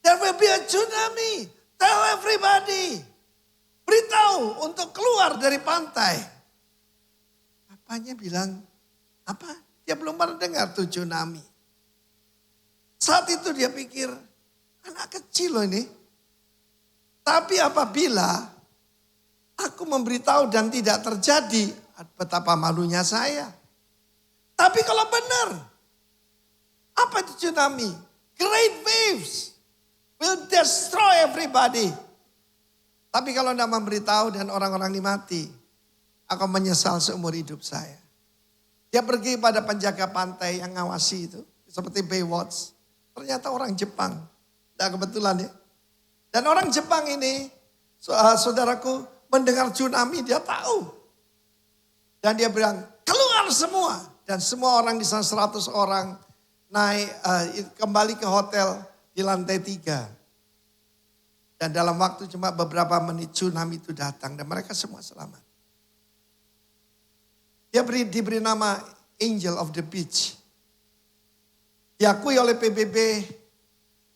there will be a tsunami. Tell everybody. Beritahu untuk keluar dari pantai. Papanya bilang, apa? Dia belum pernah dengar tuh tsunami. Saat itu dia pikir, anak kecil loh ini. Tapi apabila aku memberitahu dan tidak terjadi, betapa malunya saya. Tapi kalau benar, apa itu tsunami? Great waves will destroy everybody. Tapi kalau tidak memberitahu dan orang-orang ini mati, akan menyesal seumur hidup saya. Dia pergi pada penjaga pantai yang ngawasi itu, seperti Baywatch. Ternyata orang Jepang. Tidak kebetulan ya. Dan orang Jepang ini, saudaraku, mendengar tsunami dia tahu. Dan dia bilang, keluar semua. Dan semua orang di sana 100 orang naik kembali ke hotel di lantai 3. Dan dalam waktu cuma beberapa menit tsunami itu datang dan mereka semua selamat. Dia diberi nama Angel of the Beach. Diakui oleh PBB,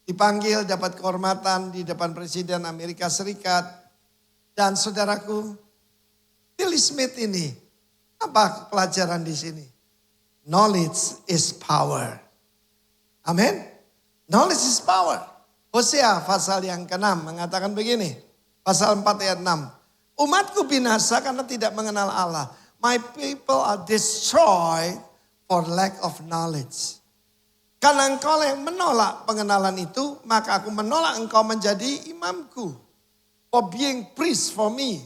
dipanggil dapat kehormatan di depan Presiden Amerika Serikat. Dan saudaraku, Tilly Smith ini, apa pelajaran di sini? Knowledge is power. Amin. Knowledge is power. Hosea pasal yang ke-6 mengatakan begini. Pasal 4 ayat 6. Umatku binasa karena tidak mengenal Allah. My people are destroyed for lack of knowledge. Karena engkau yang menolak pengenalan itu, maka aku menolak engkau menjadi imamku. For being priest for me.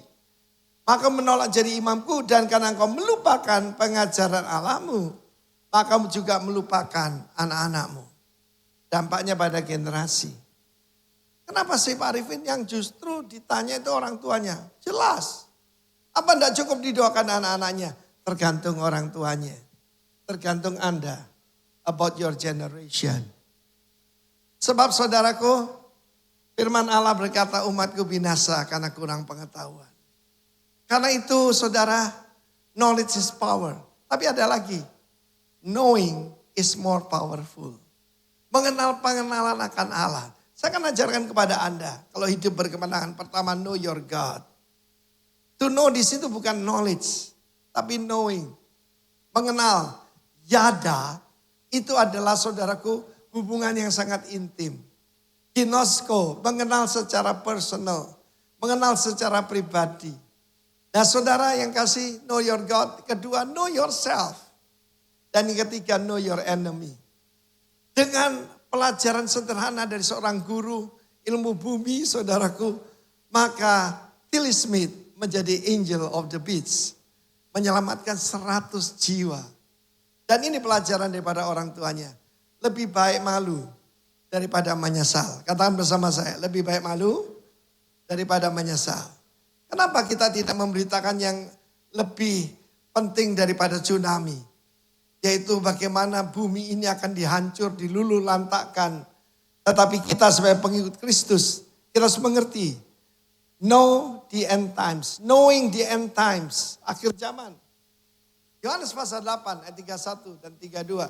Maka menolak jadi imamku dan karena engkau melupakan pengajaran Allahmu, maka kamu juga melupakan anak-anakmu. Dampaknya pada generasi. Kenapa sih Pak Arifin yang justru ditanya itu orang tuanya? Jelas. Apa enggak cukup didoakan anak-anaknya? Tergantung orang tuanya. Tergantung Anda. About your generation. Sebab saudaraku, firman Allah berkata umatku binasa karena kurang pengetahuan. Karena itu saudara, knowledge is power. Tapi ada lagi, knowing is more powerful. Mengenal pengenalan akan Allah. Saya akan ajarkan kepada Anda, kalau hidup berkemenangan, pertama know your God. To know di situ bukan knowledge, tapi knowing. Mengenal, yada, itu adalah saudaraku hubungan yang sangat intim. Ginosko, mengenal secara personal, mengenal secara pribadi. Nah saudara yang kasih know your God, kedua know yourself. Dan yang ketiga know your enemy. Dengan pelajaran sederhana dari seorang guru ilmu bumi saudaraku, maka Tilly Smith menjadi Angel of the Beach. Menyelamatkan 100 jiwa. Dan ini pelajaran daripada orang tuanya. Lebih baik malu daripada menyesal. Katakan bersama saya, lebih baik malu daripada menyesal. Kenapa kita tidak memberitakan yang lebih penting daripada tsunami? Yaitu bagaimana bumi ini akan dihancur, dilululantakkan. Tetapi kita sebagai pengikut Kristus, kita harus mengerti. Know the end times. Knowing the end times. Akhir zaman. Yohanes pasal 8 ayat 31 dan 32.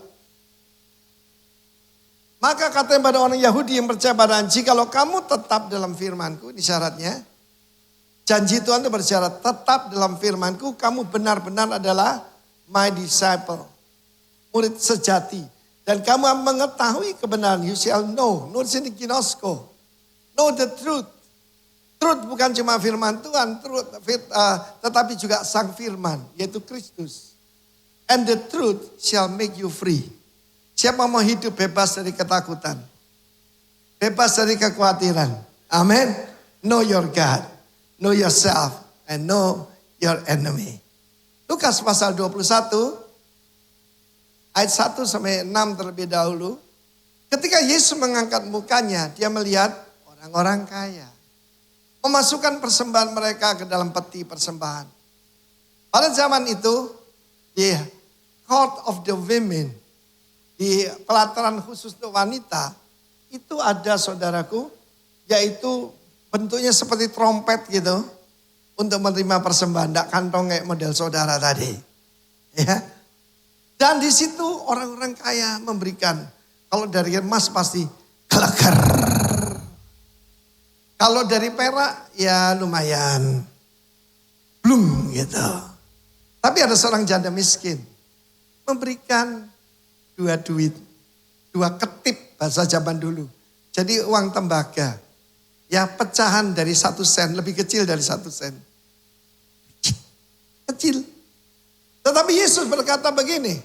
Maka katanya pada orang Yahudi yang percaya pada jikalau kamu tetap dalam firmanku, ini syaratnya. Janji Tuhan itu bersyarat tetap dalam firmanku, kamu benar-benar adalah my disciple. Murid sejati. Dan kamu mengetahui kebenaran. You shall know. Know sini ginosko. Know the truth. Truth bukan cuma firman Tuhan. Tetapi juga sang firman. Yaitu Kristus. And the truth shall make you free. Siapa mau hidup bebas dari ketakutan. Bebas dari kekhawatiran. Amin. Know your God. Know yourself. And know your enemy. Lukas pasal 21. Ayat 1 sampai 6 terlebih dahulu. Ketika Yesus mengangkat mukanya, dia melihat orang-orang kaya. Memasukkan persembahan mereka ke dalam peti persembahan. Pada zaman itu, di Court of the Women, di pelataran khusus untuk wanita, itu ada saudaraku, yaitu bentuknya seperti trompet gitu, untuk menerima persembahan, tidak kantong kayak model saudara tadi. Ya. Dan di situ orang-orang kaya memberikan, kalau dari emas pasti geleger. Kalau dari perak ya lumayan, blum gitu. Tapi ada seorang janda miskin memberikan 2 duit, 2 ketip bahasa zaman dulu. Jadi uang tembaga, ya pecahan dari 1 sen, lebih kecil dari 1 sen. Kecil. Tetapi Yesus berkata begini,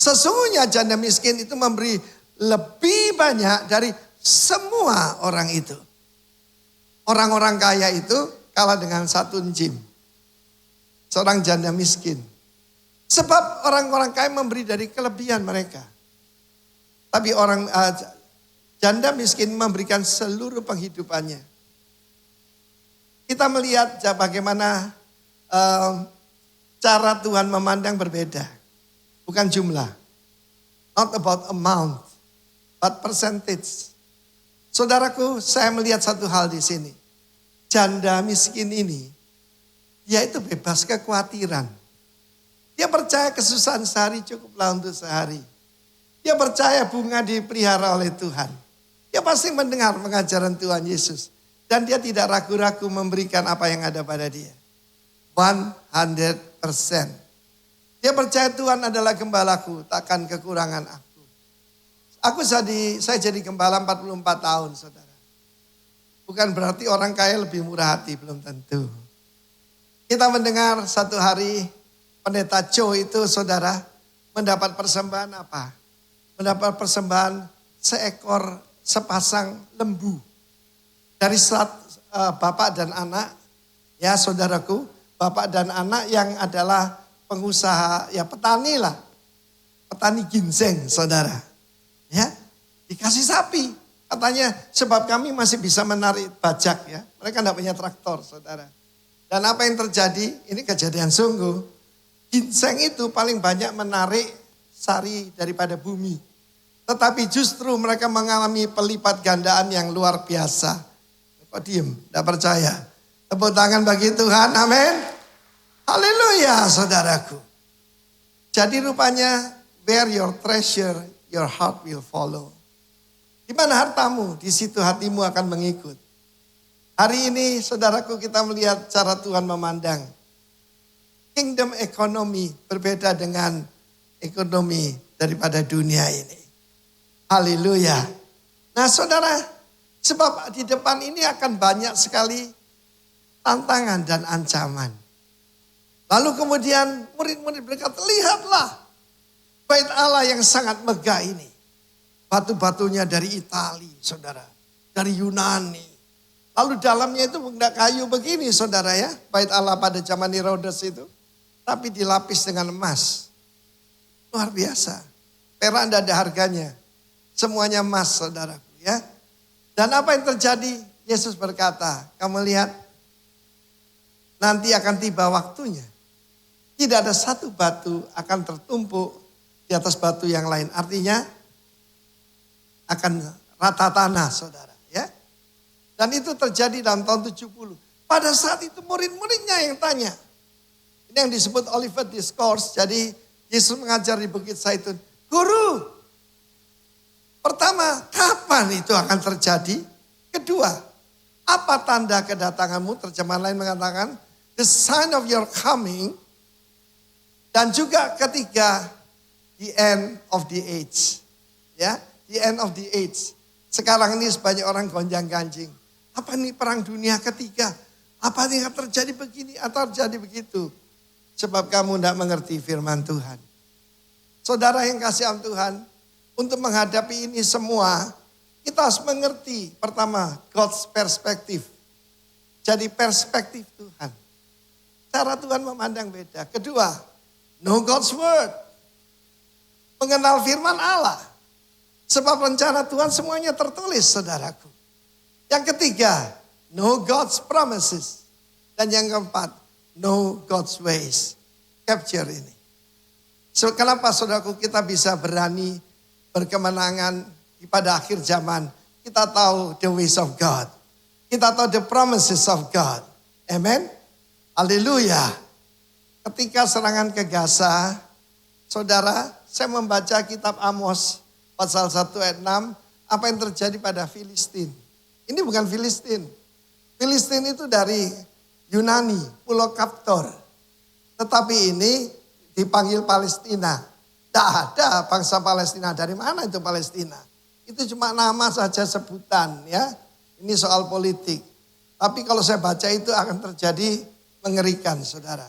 sesungguhnya janda miskin itu memberi lebih banyak dari semua orang itu. Orang-orang kaya itu kalah dengan 1 njim. Seorang janda miskin. Sebab orang-orang kaya memberi dari kelebihan mereka. Tapi janda miskin memberikan seluruh penghidupannya. Kita melihat bagaimana cara Tuhan memandang berbeda. Bukan jumlah. Not about amount, but percentage. Saudaraku, saya melihat satu hal di sini. Janda miskin ini, dia itu bebas kekhawatiran. Dia percaya kesusahan sehari cukuplah untuk sehari. Dia percaya bunga dipelihara oleh Tuhan. Dia pasti mendengar pengajaran Tuhan Yesus. Dan dia tidak ragu-ragu memberikan apa yang ada pada dia. 100%. Dia percaya Tuhan adalah gembalaku, takkan kekurangan aku. Saya jadi gembala 44 tahun, saudara. Bukan berarti orang kaya lebih murah hati, belum tentu. Kita mendengar satu hari pendeta Joe itu, saudara, mendapat persembahan apa? Mendapat persembahan sepasang lembu. Dari bapak dan anak, ya saudaraku, bapak dan anak yang adalah pengusaha, ya petani lah. Petani ginseng, saudara. Ya, dikasih sapi. Katanya sebab kami masih bisa menarik bajak ya. Mereka tidak punya traktor, saudara. Dan apa yang terjadi, ini kejadian sungguh. Ginseng itu paling banyak menarik sari daripada bumi. Tetapi justru mereka mengalami pelipat gandaan yang luar biasa. Kok diem? Tidak percaya. Tepuk tangan bagi Tuhan, amin. Haleluya, saudaraku. Jadi rupanya, where your treasure, your heart will follow. Di mana hartamu, di situ hatimu akan mengikut. Hari ini, saudaraku, kita melihat cara Tuhan memandang. Kingdom economy berbeda dengan ekonomi daripada dunia ini. Haleluya. Nah, saudara, sebab di depan ini akan banyak sekali tantangan dan ancaman. Lalu kemudian murid-murid berkata, lihatlah bait Allah yang sangat megah ini. Batu-batunya dari Itali, saudara. Dari Yunani. Lalu dalamnya itu enggak kayu begini, saudara ya. Bait Allah pada zaman Herodes itu. Tapi dilapis dengan emas. Luar biasa. Perak tidak ada harganya. Semuanya emas, saudaraku ya. Dan apa yang terjadi? Yesus berkata, kamu lihat. Nanti akan tiba waktunya. Tidak ada satu batu akan tertumpuk di atas batu yang lain. Artinya akan rata tanah, saudara. Ya. Dan itu terjadi dalam tahun 70. Pada saat itu murid-muridnya yang tanya. Ini yang disebut Olivet Discourse. Jadi Yesus mengajar di Bukit Zaitun. Guru, pertama, kapan itu akan terjadi? Kedua, apa tanda kedatanganmu? Terjemahan lain mengatakan, the sign of your coming. Dan juga ketiga, the end of the age. Ya, the end of the age. Sekarang ini sebanyak orang gonjang-ganjing. Apa ini perang dunia ketiga? Apa ini akan terjadi begini atau terjadi begitu? Sebab kamu tidak mengerti firman Tuhan. Saudara yang kasih Tuhan, untuk menghadapi ini semua, kita harus mengerti pertama God's perspective. Jadi perspektif Tuhan. Cara Tuhan memandang beda. Kedua, know God's word. Mengenal firman Allah. Sebab rencana Tuhan semuanya tertulis, saudaraku. Yang ketiga, know God's promises. Dan yang keempat, know God's ways. capture ini. So, kenapa saudaraku kita bisa berani berkemenangan pada akhir zaman? Kita tahu the ways of God. Kita tahu the promises of God. Amen. Haleluya. Ketika serangan ke Gaza, saudara, saya membaca kitab Amos pasal 1 ayat 6, apa yang terjadi pada Filistin. Ini bukan Filistin. Filistin itu dari Yunani, Pulau Kaptor. Tetapi ini dipanggil Palestina. Tidak ada bangsa Palestina. Dari mana itu Palestina? Itu cuma nama saja, sebutan ya. Ini soal politik. Tapi kalau saya baca itu akan terjadi mengerikan, saudara.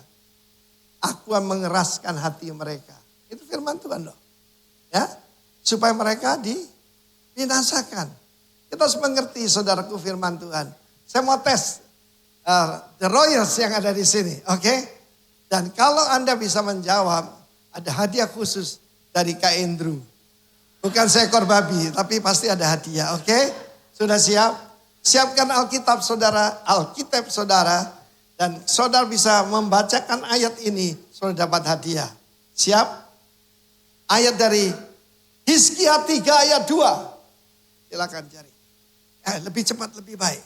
Aku akan mengeraskan hati mereka. Itu firman Tuhan loh. Ya, supaya mereka dibinasakan. Kita harus mengerti, saudaraku, firman Tuhan. Saya mau tes the royals yang ada di sini, oke? Dan kalau Anda bisa menjawab, ada hadiah khusus dari Kak Andrew. Bukan seekor babi, tapi pasti ada hadiah, oke? Sudah siap? Siapkan Alkitab saudara, dan saudara bisa membacakan ayat ini, saudara dapat hadiah. Siap? Ayat dari Hizkia 3 ayat 2. Silakan cari. Lebih cepat lebih baik.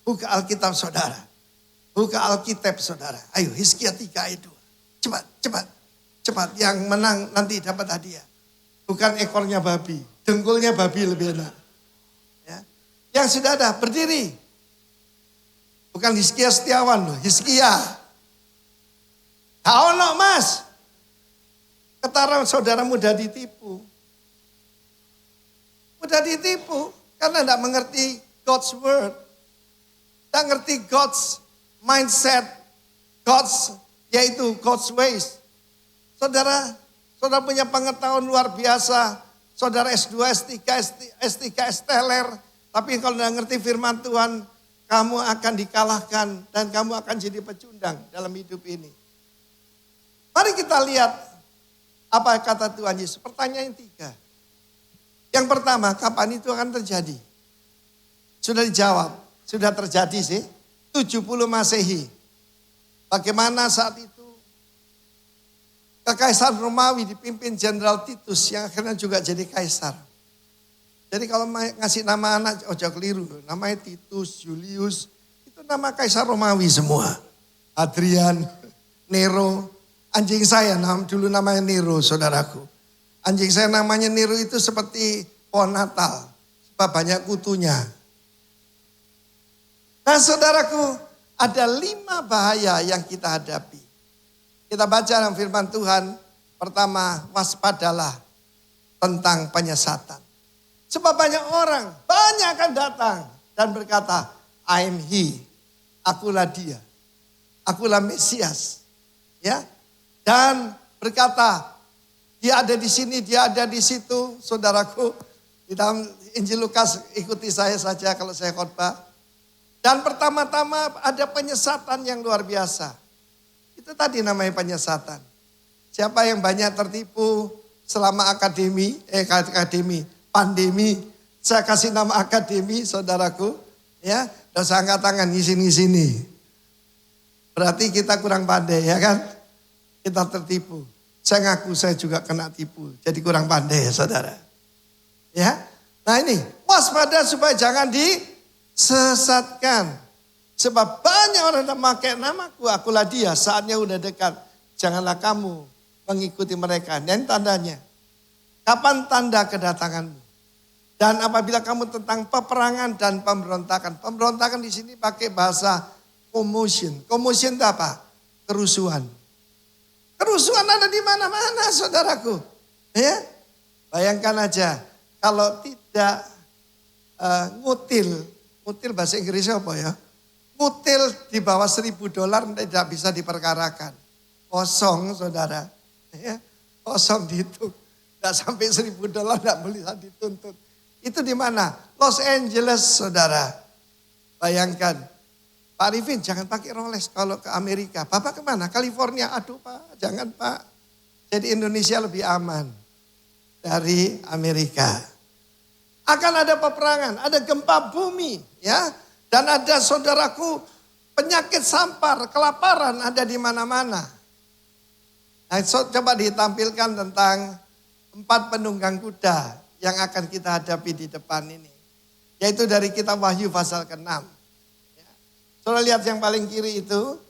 Buka Alkitab saudara. Buka Alkitab saudara. Ayo Hizkia 3 ayat 2. Cepat. Yang menang nanti dapat hadiah. Bukan ekornya babi. Dengkulnya babi lebih enak. Ya. Yang sudah ada berdiri. Bukan Hizkia Setiawan loh. Hizkia. Ono mas. Ketara saudara mudah ditipu. Mudah ditipu. Karena tidak mengerti God's word. Tidak mengerti God's mindset. Yaitu God's ways. Saudara punya pengetahuan luar biasa. Saudara S2, S3, S-teler. Tapi kalau tidak mengerti firman Tuhan, kamu akan dikalahkan dan kamu akan jadi pecundang dalam hidup ini. Mari kita lihat apa kata Tuhan Yesus. Pertanyaan yang 3. Yang pertama, kapan itu akan terjadi? Sudah dijawab, sudah terjadi sih. 70 Masehi. Bagaimana saat itu Kekaisaran Romawi dipimpin Jenderal Titus yang akhirnya juga jadi kaisar. Jadi kalau ngasih nama anak, ojo keliru. Namanya Titus, Julius. Itu nama Kaisar Romawi semua. Hadrian, Nero. Anjing saya dulu namanya Nero, saudaraku. Anjing saya namanya Nero itu seperti pohon Natal. Sebab banyak kutunya. Nah saudaraku, ada 5 bahaya yang kita hadapi. Kita baca dalam firman Tuhan. Pertama, waspadalah tentang penyesatan. Sebab banyak akan datang dan berkata, I am he, akulah dia, akulah Mesias. Ya, dan berkata, dia ada di sini, dia ada di situ, saudaraku. Di dalam Injil Lukas, ikuti saya saja kalau saya khotbah. Dan pertama-tama ada penyesatan yang luar biasa. Itu tadi namanya penyesatan. Siapa yang banyak tertipu selama pandemi, saya kasih nama akademi, saudaraku, ya, dan saya angkat tangan di sini. Berarti kita kurang pandai, ya kan? Kita tertipu. Saya ngaku saya juga kena tipu, jadi kurang pandai, ya, saudara. Ya, nah ini waspada supaya jangan disesatkan. Sebab banyak orang yang memakai namaku, akulah dia. Saatnya udah dekat, janganlah kamu mengikuti mereka. Dan tandanya, kapan tanda kedatanganmu? Dan apabila kamu tentang peperangan dan pemberontakan. Pemberontakan di sini pakai bahasa commotion. Commotion itu apa? Kerusuhan. Kerusuhan ada di mana-mana, saudaraku. Ya, bayangkan aja kalau tidak ngutil bahasa Inggrisnya apa ya? Ngutil di bawah $1.000 tidak bisa diperkarakan. Kosong, saudara. Ya, kosong dihitung. Tidak sampai $1.000 tidak boleh dituntut. Itu di mana? Los Angeles, saudara. Bayangkan. Pak Arifin jangan pakai Rolex kalau ke Amerika. Bapak kemana? California. Aduh Pak, jangan Pak. Jadi Indonesia lebih aman dari Amerika. Akan ada peperangan, ada gempa bumi, ya. Dan ada, saudaraku, penyakit sampar, kelaparan ada di mana-mana. Nah, coba ditampilkan tentang 4 penunggang kuda yang akan kita hadapi di depan ini. Yaitu dari kitab Wahyu pasal ke-6. Ya. Saudara lihat yang paling kiri itu,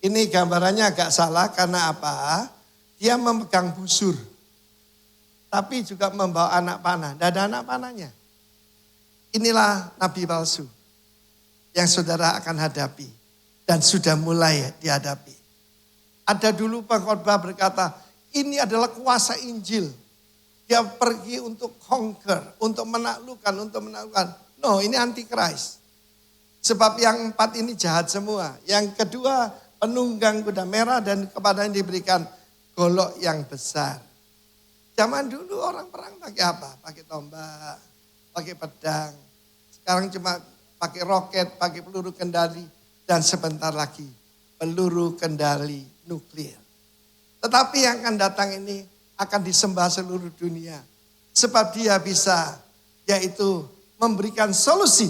ini gambarannya agak salah karena apa? Dia memegang busur. Tapi juga membawa anak panah. Tidak ada anak panahnya. Inilah nabi palsu yang saudara akan hadapi dan sudah mulai dihadapi. Ada dulu pengkhotbah berkata, ini adalah kuasa Injil. Dia pergi untuk conquer, untuk menaklukkan. No, ini antikris. Sebab yang 4 ini jahat semua. Yang kedua, penunggang kuda merah dan kepadanya diberikan golok yang besar. Zaman dulu orang perang pakai apa? Pakai tombak, pakai pedang. Sekarang cuma pakai roket, pakai peluru kendali. Dan sebentar lagi peluru kendali nuklir. Tetapi yang akan datang ini akan disembah seluruh dunia. Sebab dia bisa yaitu memberikan solusi.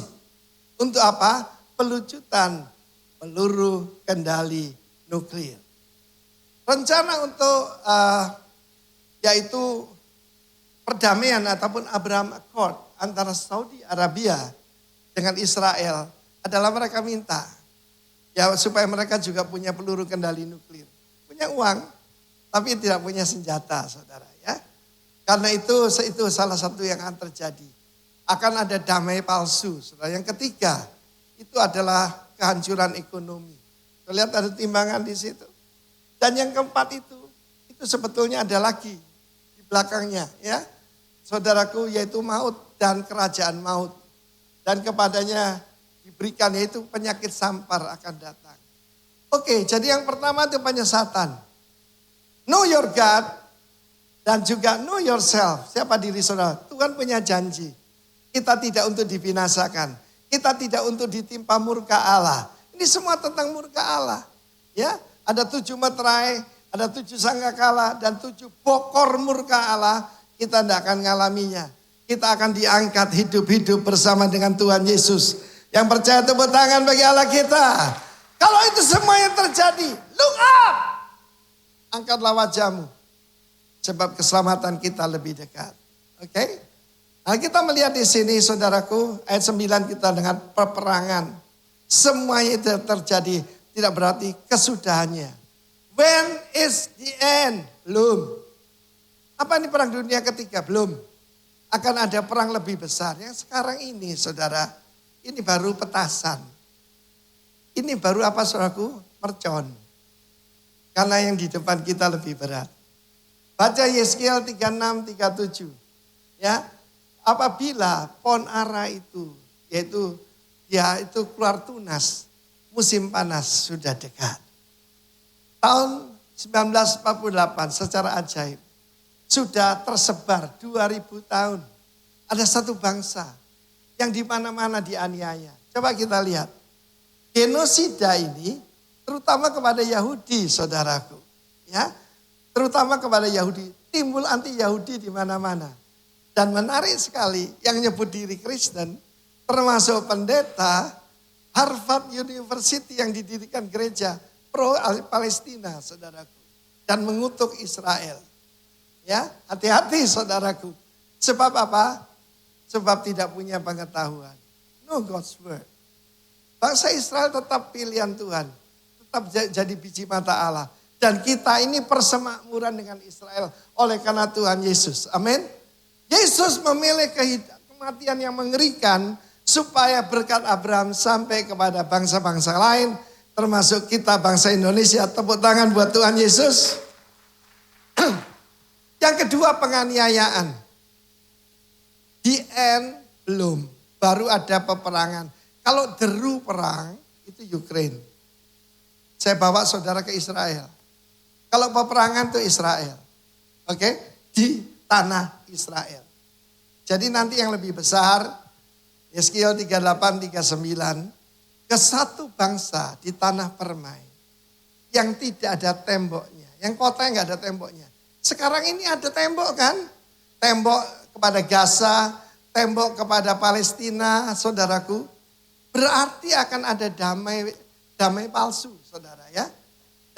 Untuk apa? Pelucutan peluru kendali nuklir. Rencana untuk yaitu perdamaian ataupun Abraham Accord antara Saudi Arabia dengan Israel adalah mereka minta ya supaya mereka juga punya peluru kendali nuklir. Punya uang tapi tidak punya senjata, saudara ya. Karena itu salah satu yang akan terjadi. Akan ada damai palsu, saudara. Yang ketiga itu adalah kehancuran ekonomi. Kita lihat ada timbangan di situ. Dan yang keempat itu sebetulnya ada lagi di belakangnya ya. Saudaraku, yaitu maut dan kerajaan maut. Dan kepadanya diberikan yaitu penyakit sampar akan datang. Oke, jadi yang pertama itu penyesatan. Know your God dan juga know yourself. Siapa diri saudara? Tuhan punya janji. Kita tidak untuk dibinasakan. Kita tidak untuk ditimpa murka Allah. Ini semua tentang murka Allah. Ya, ada 7 meterai, ada 7 sangkakala dan 7 bokor murka Allah. Kita tidak akan mengalaminya. Kita akan diangkat hidup-hidup bersama dengan Tuhan Yesus. Yang percaya tepuk tangan bagi Allah kita. Kalau itu semua yang terjadi, look up. Angkatlah wajahmu. Sebab keselamatan kita lebih dekat. Oke? Nah, kita melihat di sini saudaraku, ayat 9 kita dengan peperangan. Semuanya itu terjadi, tidak berarti kesudahannya. When is the end? Belum. Apa ini perang dunia ketiga? Belum. Akan ada perang lebih besar. Yang sekarang ini saudara, ini baru petasan. Ini baru apa saudaraku? Mercon. Karena yang di depan kita lebih berat. Baca Yeskiel 36, 37. Ya, apabila pohon ara itu, yaitu dia itu keluar tunas, musim panas sudah dekat. Tahun 1948 secara ajaib. Sudah tersebar 2000 tahun. Ada satu bangsa yang di mana-mana dianiaya. Coba kita lihat. Genosida ini terutama kepada Yahudi, saudaraku. Ya, terutama kepada Yahudi. Timbul anti Yahudi di mana-mana. Dan menarik sekali yang nyebut diri Kristen, termasuk pendeta Harvard University yang didirikan gereja pro Palestina, saudaraku. Dan mengutuk Israel. Ya, hati-hati saudaraku. Sebab apa? Sebab tidak punya pengetahuan. No God's word. Bangsa Israel tetap pilihan Tuhan. Tetap jadi biji mata Allah. Dan kita ini persemakmuran dengan Israel oleh karena Tuhan Yesus. Amin. Yesus memilih kematian yang mengerikan supaya berkat Abraham sampai kepada bangsa-bangsa lain. Termasuk kita bangsa Indonesia. Tepuk tangan buat Tuhan Yesus. Yang kedua penganiayaan. The end belum. Baru ada peperangan. Kalau deru perang itu Ukraine. Saya bawa saudara ke Israel. Kalau peperangan itu Israel. Oke? Di tanah Israel. Jadi nanti yang lebih besar. Yeskiel 38, 39. Ke satu bangsa di tanah permai. Yang tidak ada temboknya. Yang kota yang gak ada temboknya. Sekarang ini ada tembok kan? Tembok kepada Gaza, tembok kepada Palestina, saudaraku. Berarti akan ada damai palsu, saudara ya.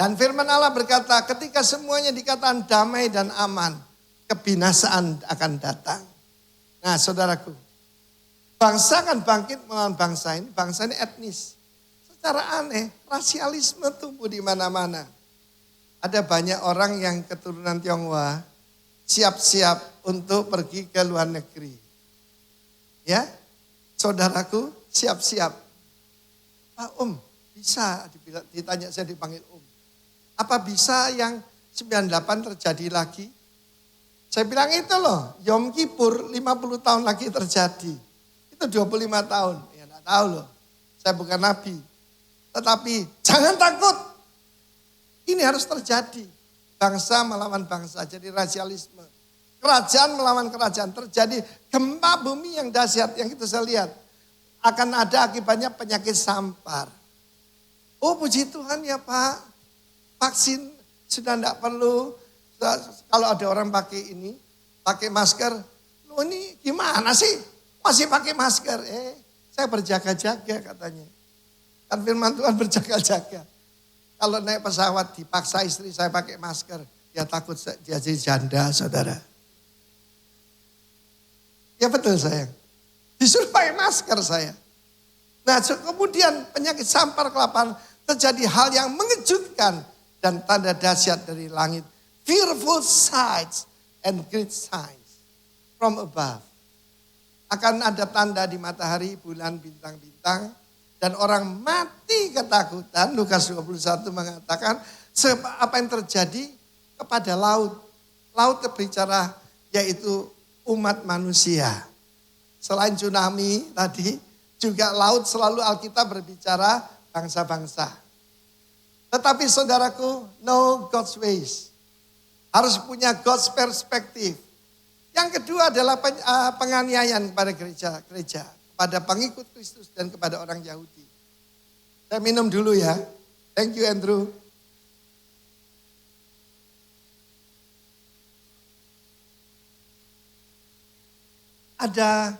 Dan firman Allah berkata, ketika semuanya dikatakan damai dan aman, kebinasaan akan datang. Nah saudaraku, bangsa akan bangkit melawan bangsa ini etnis. Secara aneh, rasialisme tumbuh di mana-mana. Ada banyak orang yang keturunan Tionghoa siap-siap untuk pergi ke luar negeri. Ya, saudaraku siap-siap. Pak bisa ditanya, saya dipanggil Apa bisa yang 98 terjadi lagi? Saya bilang itu loh, Yom Kippur 50 tahun lagi terjadi. Itu 25 tahun. Ya enggak tahu loh, saya bukan nabi. Tetapi jangan takut. Ini harus terjadi. Bangsa melawan bangsa, jadi rasialisme. Kerajaan melawan kerajaan, terjadi gempa bumi yang dahsyat yang kita bisa lihat. Akan ada akibatnya penyakit sampar. Oh puji Tuhan ya Pak. Vaksin sudah tidak perlu. Kalau ada orang pakai masker. Loh ini gimana sih? Masih pakai masker. Saya berjaga-jaga katanya. Kan firman Tuhan berjaga-jaga. Kalau naik pesawat dipaksa istri saya pakai masker. Ya takut dia jadi janda saudara. Ya betul sayang. Disuruh pakai masker saya. Nah kemudian penyakit sampar kelaparan terjadi hal yang mengejutkan. Dan tanda dahsyat dari langit. Fearful sights and great signs from above. Akan ada tanda di matahari, bulan, bintang-bintang. Dan orang mati ketakutan. Lukas 21 mengatakan apa yang terjadi kepada laut. Laut berbicara yaitu umat manusia. Selain tsunami tadi, juga laut selalu Alkitab berbicara bangsa-bangsa. Tetapi saudaraku, know God's ways. Harus punya God's perspective. Yang kedua adalah penganiayaan kepada gereja. Kepada pengikut Kristus dan kepada orang Yahudi. Saya minum dulu ya. Thank you Andrew. Ada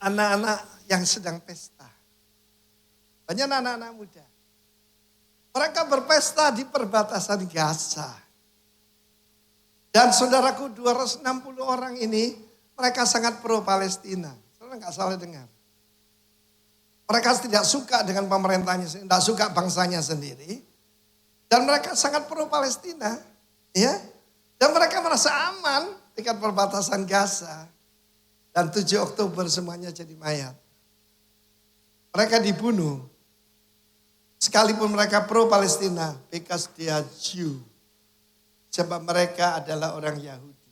anak-anak yang sedang pesta. Banyak anak-anak muda. Mereka berpesta di perbatasan Gaza. Dan saudaraku 260 orang ini, mereka sangat pro Palestina. Saudara nggak salah dengar. Mereka tidak suka dengan pemerintahnya, tidak suka bangsanya sendiri. Dan mereka sangat pro Palestina. Ya. Dan mereka merasa aman dekat perbatasan Gaza. Dan 7 Oktober semuanya jadi mayat. Mereka dibunuh. Sekalipun mereka pro Palestina, because they are Jew. Sebab mereka adalah orang Yahudi.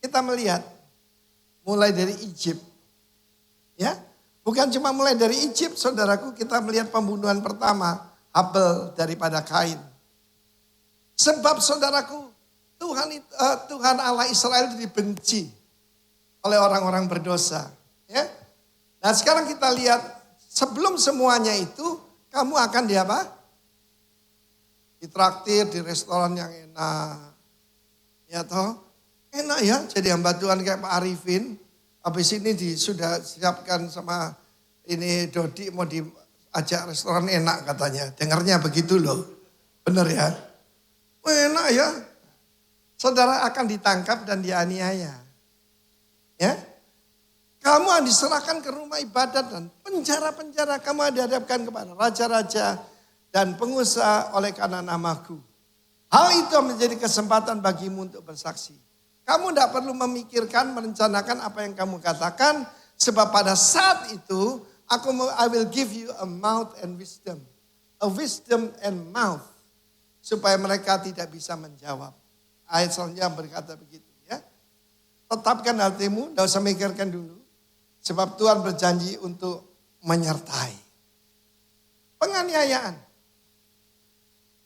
Kita melihat mulai dari Egypt. Ya, bukan cuma mulai dari Egypt, saudaraku, kita melihat pembunuhan pertama Habel daripada Kain. Sebab saudaraku, Tuhan Allah Israel dibenci oleh orang-orang berdosa. Ya. Nah sekarang kita lihat sebelum semuanya itu kamu akan ditraktir di restoran yang enak. Ya toh, enak ya jadi hamba Tuhan kayak Pak Arifin. Habis ini sudah siapkan sama ini Dodi mau diajak restoran enak katanya. Dengarnya begitu loh. Bener ya? Enak ya. Saudara akan ditangkap dan dianiaya. Ya. Kamu akan diserahkan ke rumah ibadat dan penjara-penjara. Kamu akan dihadapkan kepada raja-raja dan pengusaha oleh karena namaku. Hal itu menjadi kesempatan bagimu untuk bersaksi. Kamu tidak perlu memikirkan, merencanakan apa yang kamu katakan. Sebab pada saat itu, I will give you a mouth and wisdom. A wisdom and mouth. Supaya mereka tidak bisa menjawab. Ayat selanjutnya berkata begitu ya. Tetapkan hatimu, tidak usah mikirkan dulu. Sebab Tuhan berjanji untuk menyertai. Penganiayaan.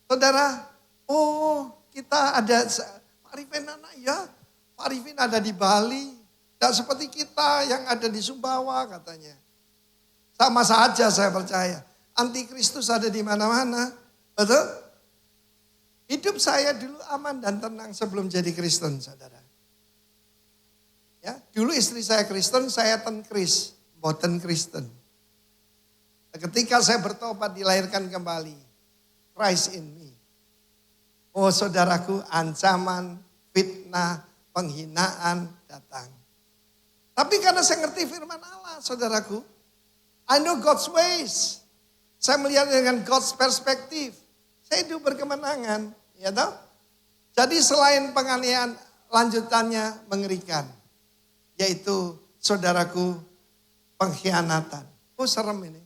Saudara, kita ada Pak Arifin anak ya. Pak Arifin ada di Bali. Tidak seperti kita yang ada di Sumbawa katanya. Sama saja saya percaya. Antikristus ada di mana-mana. Betul? Hidup saya dulu aman dan tenang sebelum jadi Kristen, saudara. Ya, dulu istri saya Kristen, saya ten Kris, boten Kristen. Ketika saya bertobat dilahirkan kembali. Christ in me. Oh saudaraku, ancaman, fitnah, penghinaan datang. Tapi karena saya ngerti firman Allah, saudaraku. I know God's ways. Saya melihat dengan God's perspektif. Saya hidup berkemenangan. Ya toh? Jadi selain penganiayaan, lanjutannya mengerikan. Yaitu saudaraku, pengkhianatan. Oh serem ini.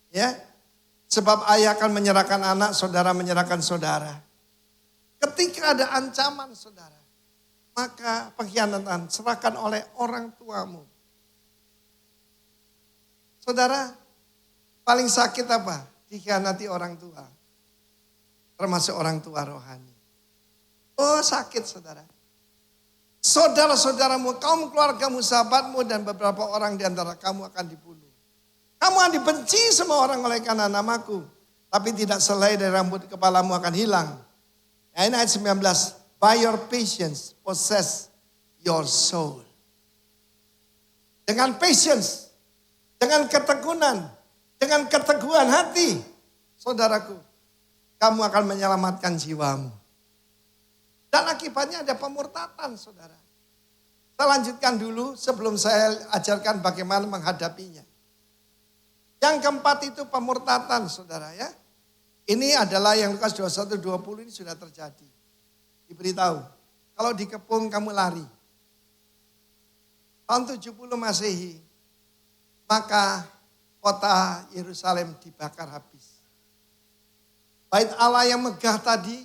Ya. Sebab ayah akan menyerahkan anak, saudara menyerahkan saudara. Ketika ada ancaman saudara, maka pengkhianatan serahkan oleh orang tuamu. Saudara, paling sakit apa? Dikhianati orang tua. Termasuk orang tua rohani. Oh sakit saudara. Saudara-saudaramu, kaum keluargamu, sahabatmu, dan beberapa orang di antara kamu akan dibunuh. Kamu akan dibenci semua orang oleh karena namaku. Tapi tidak selai dari rambut kepalamu akan hilang. Ayat 19. By your patience possess your soul. Dengan patience. Dengan ketekunan. Dengan keteguhan hati. Saudaraku. Kamu akan menyelamatkan jiwamu. Dan akibatnya ada pemurtatan saudara. Saya lanjutkan dulu sebelum saya ajarkan bagaimana menghadapinya. Yang keempat itu pemurtatan saudara ya. Ini adalah yang Lukas 21:20 ini sudah terjadi. Diberitahu, kalau dikepung kamu lari. Tahun 70 Masehi, maka kota Yerusalem dibakar habis. Bait Allah yang megah tadi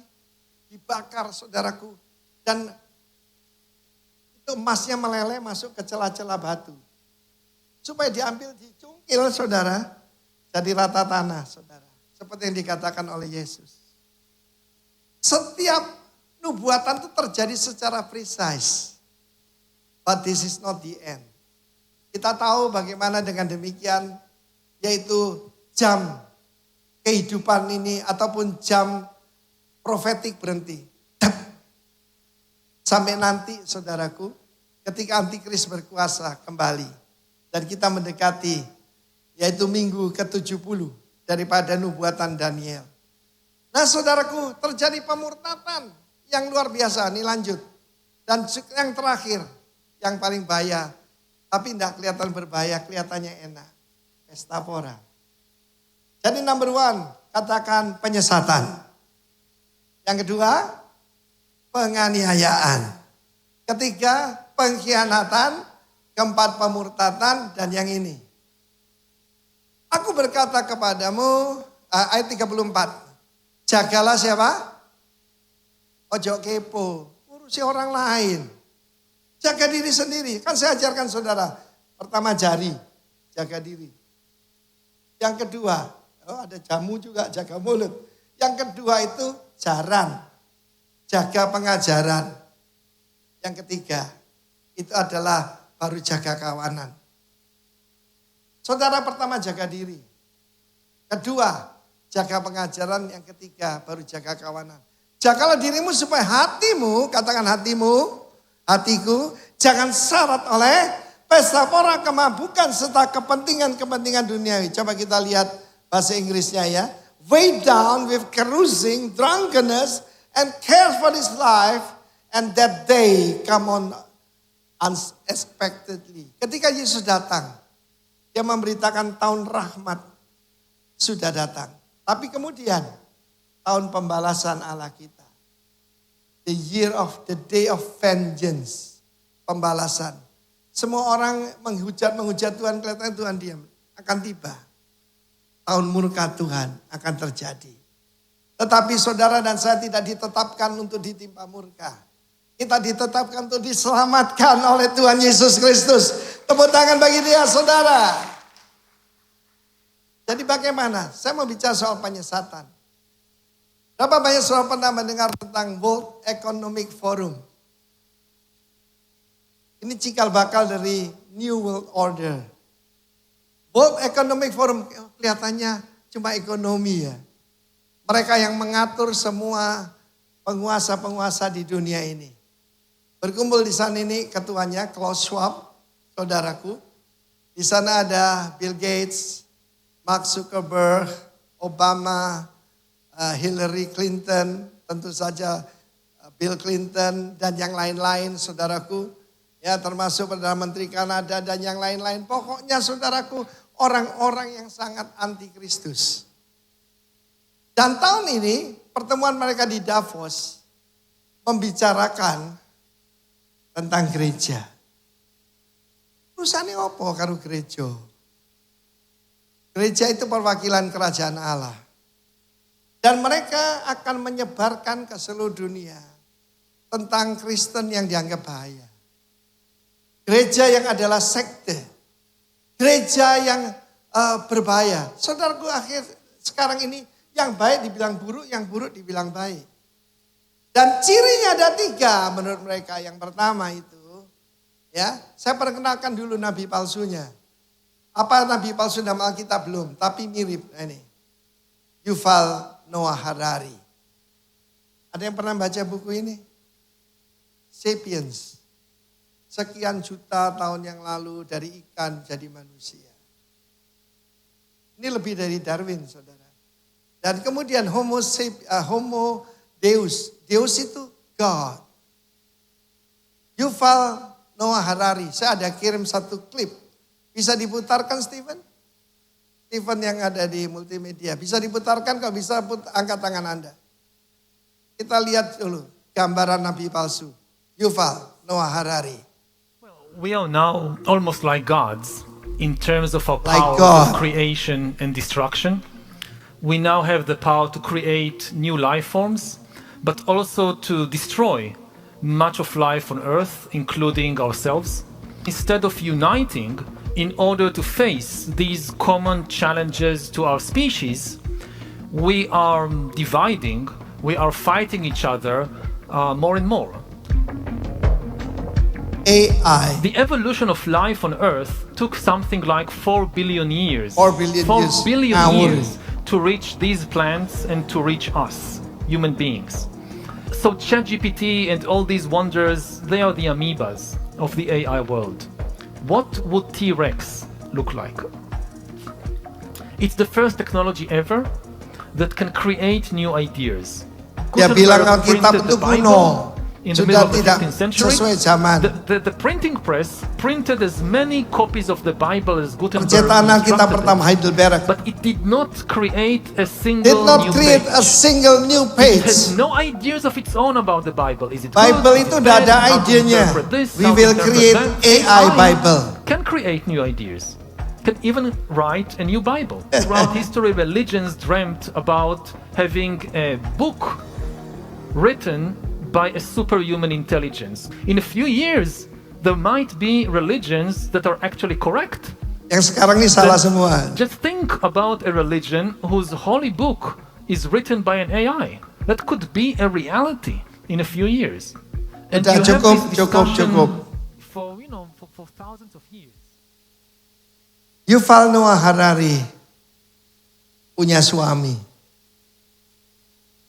dibakar saudaraku. Dan itu emasnya meleleh masuk ke celah-celah batu. Supaya diambil dicungkil saudara. Jadi rata tanah saudara. Seperti yang dikatakan oleh Yesus. Setiap nubuatan itu terjadi secara precise. But this is not the end. Kita tahu bagaimana dengan demikian. Yaitu jam kehidupan ini ataupun jam profetik berhenti. Sampai nanti saudaraku. Ketika Antikris berkuasa kembali. Dan kita mendekati yaitu minggu ke-70 daripada nubuatan Daniel. Nah saudaraku terjadi pemurtatan yang luar biasa. Ini lanjut. Dan yang terakhir yang paling bahaya. Tapi tidak kelihatan berbahaya, kelihatannya enak. Pesta pora. Jadi number one katakan penyesatan. Yang kedua penganiayaan. Ketiga pengkhianatan. Keempat pemurtatan dan yang ini. Aku berkata kepadamu, ayat 34. Jagalah siapa? Ojo kepo, urusi orang lain. Jaga diri sendiri, kan saya ajarkan saudara. Pertama jari, jaga diri. Yang kedua, ada jamu juga, jaga mulut. Yang kedua itu jaran, jaga pengajaran. Yang ketiga, itu adalah baru jaga kawanan. Saudara pertama jaga diri. Kedua, jaga pengajaran. Yang ketiga, baru jaga kawanan. Jagalah dirimu supaya hatimu, katakan hatimu, hatiku, jangan syarat oleh pesta pora, kemabukan, serta kepentingan-kepentingan duniawi. Coba kita lihat bahasa Inggrisnya ya. Weighed down with carousing, drunkenness, and care for this life, and that day come on unexpectedly. Ketika Yesus datang, dia memberitakan tahun rahmat sudah datang. Tapi kemudian tahun pembalasan Allah kita. The year of the day of vengeance. Pembalasan. Semua orang menghujat Tuhan, kelihatannya Tuhan diam. Akan tiba. Tahun murka Tuhan akan terjadi. Tetapi saudara dan saya tidak ditetapkan untuk ditimpa murka. Kita ditetapkan untuk diselamatkan oleh Tuhan Yesus Kristus. Tepuk tangan bagi dia saudara. Jadi bagaimana? Saya mau bicara soal penyesatan. Berapa banyak saudara pernah mendengar tentang World Economic Forum? Ini cikal bakal dari New World Order. World Economic Forum kelihatannya cuma ekonomi ya. Mereka yang mengatur semua penguasa-penguasa di dunia ini. Berkumpul di sana ini ketuanya Klaus Schwab, saudaraku. Di sana ada Bill Gates, Mark Zuckerberg, Obama, Hillary Clinton, tentu saja Bill Clinton dan yang lain-lain saudaraku. Ya termasuk Perdana Menteri Kanada dan yang lain-lain. Pokoknya saudaraku orang-orang yang sangat anti Kristus. Dan tahun ini pertemuan mereka di Davos membicarakan tentang gereja. Urusannya apa karo gereja? Gereja itu perwakilan kerajaan Allah. Dan mereka akan menyebarkan ke seluruh dunia tentang Kristen yang dianggap bahaya. Gereja yang adalah sekte. Gereja yang berbahaya. Saudaraku sekarang ini yang baik dibilang buruk, yang buruk dibilang baik. Dan cirinya ada 3 menurut mereka. Yang pertama itu, ya saya perkenalkan dulu nabi palsunya. Apa nabi palsu dalam Alkitab belum, tapi mirip ini. Yuval Noah Harari. Ada yang pernah baca buku ini? Sapiens. Sekian juta tahun yang lalu dari ikan jadi manusia. Ini lebih dari Darwin, saudara. Dan kemudian Homo Deus. Deus itu God. Yuval Noah Harari. Saya ada kirim satu klip. Bisa diputarkan Steven? Steven yang ada di multimedia. Bisa diputarkan, kalau bisa angkat tangan Anda. Kita lihat dulu gambaran nabi palsu. Yuval Noah Harari. We are now almost like gods in terms of our power of creation and destruction. We now have the power to create new life forms, but also to destroy much of life on Earth, including ourselves. Instead of uniting in order to face these common challenges to our species, we are dividing, we are fighting each other more and more. AI. The evolution of life on Earth took something like 4 billion years. 4 billion years to reach these plants and to reach us, human beings. So ChatGPT and all these wonders, they are the amoebas of the AI world. What would T-Rex look like? It's the first technology ever that can create new ideas. Dia bilang Alkitab itu kuno. In the middle of the 15th century, the printing press printed as many copies of the Bible as Gutenberg instructed it, but it did not create a single new page. It has no ideas of its own about the Bible. Is it Bible itu udah ada idenya. We will create AI Bible. Can create new ideas. Can even write a new Bible. Throughout history, religions dreamt about having a book written by a superhuman intelligence. In a few years, there might be religions that are actually correct. Yang sekarang ini salah semua. Just think about a religion whose holy book is written by an AI. That could be a reality in a few years. And you have this discussion for thousands of years. Yuval Noah Harari punya suami.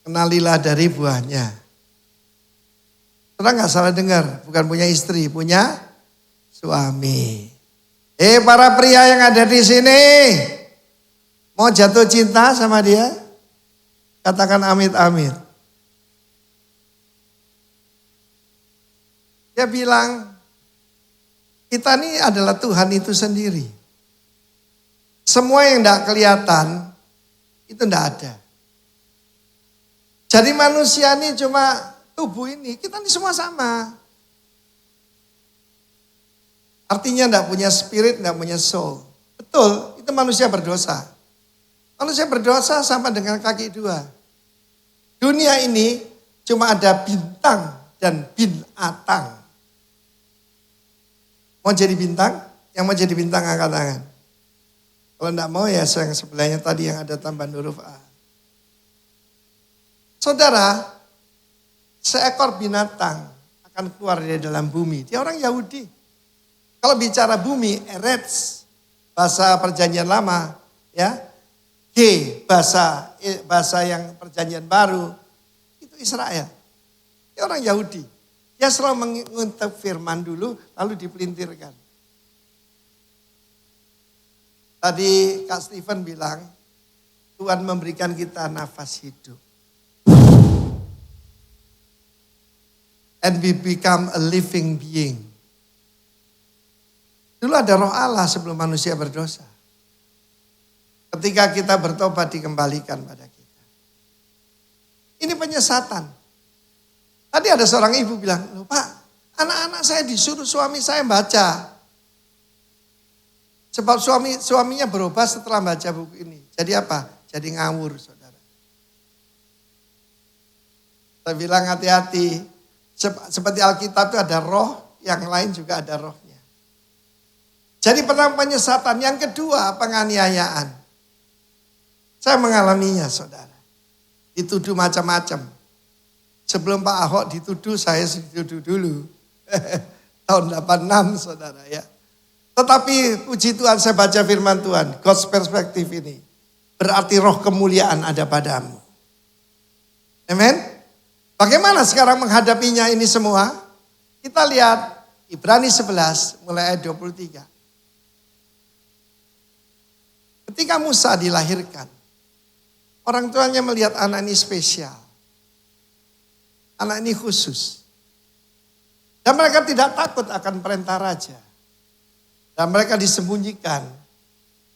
Kenalilah dari buahnya. Saudara nggak salah dengar, bukan punya istri, punya suami. Para pria yang ada di sini, mau jatuh cinta sama dia? Katakan amit-amit. Dia bilang, kita ini adalah Tuhan itu sendiri. Semua yang tidak kelihatan, itu tidak ada. Jadi manusia ini cuma tubuh ini, kita ini semua sama. Artinya tidak punya spirit, tidak punya soul. Betul, itu manusia berdosa. Manusia berdosa sama dengan kaki 2. Dunia ini cuma ada bintang dan binatang. Mau jadi bintang? Yang mau jadi bintang angkat tangan. Kalau tidak mau ya yang sebelahnya tadi yang ada tambahan huruf A. Saudara, seekor binatang akan keluar dari dalam bumi. Dia orang Yahudi. Kalau bicara bumi, Eretz, bahasa perjanjian lama, ya. G, bahasa yang perjanjian baru, itu Israel. Dia orang Yahudi. Dia selalu mengutuk firman dulu, lalu dipelintirkan. Tadi Kak Stephen bilang, Tuhan memberikan kita nafas hidup. And we become a living being. Dulu ada roh Allah sebelum manusia berdosa. Ketika kita bertobat dikembalikan pada kita. Ini penyesatan. Tadi ada seorang ibu bilang, loh Pak, anak-anak saya disuruh suami saya baca. Sebab suaminya berubah setelah baca buku ini. Jadi apa? Jadi ngawur, saudara. Saya bilang hati-hati. Seperti Alkitab itu ada roh, yang lain juga ada rohnya. Jadi pertama penyesatan. Yang kedua penganiayaan. Saya mengalaminya, saudara. Dituduh macam-macam. Sebelum Pak Ahok dituduh, saya dituduh dulu. Tahun 86, saudara ya. Tetapi puji Tuhan saya baca firman Tuhan. God's perspektif ini. Berarti roh kemuliaan ada padamu. Amen. Bagaimana sekarang menghadapinya ini semua? Kita lihat Ibrani 11 mulai ayat 23. Ketika Musa dilahirkan, orang tuanya melihat anak ini spesial. Anak ini khusus. Dan mereka tidak takut akan perintah raja. Dan mereka disembunyikan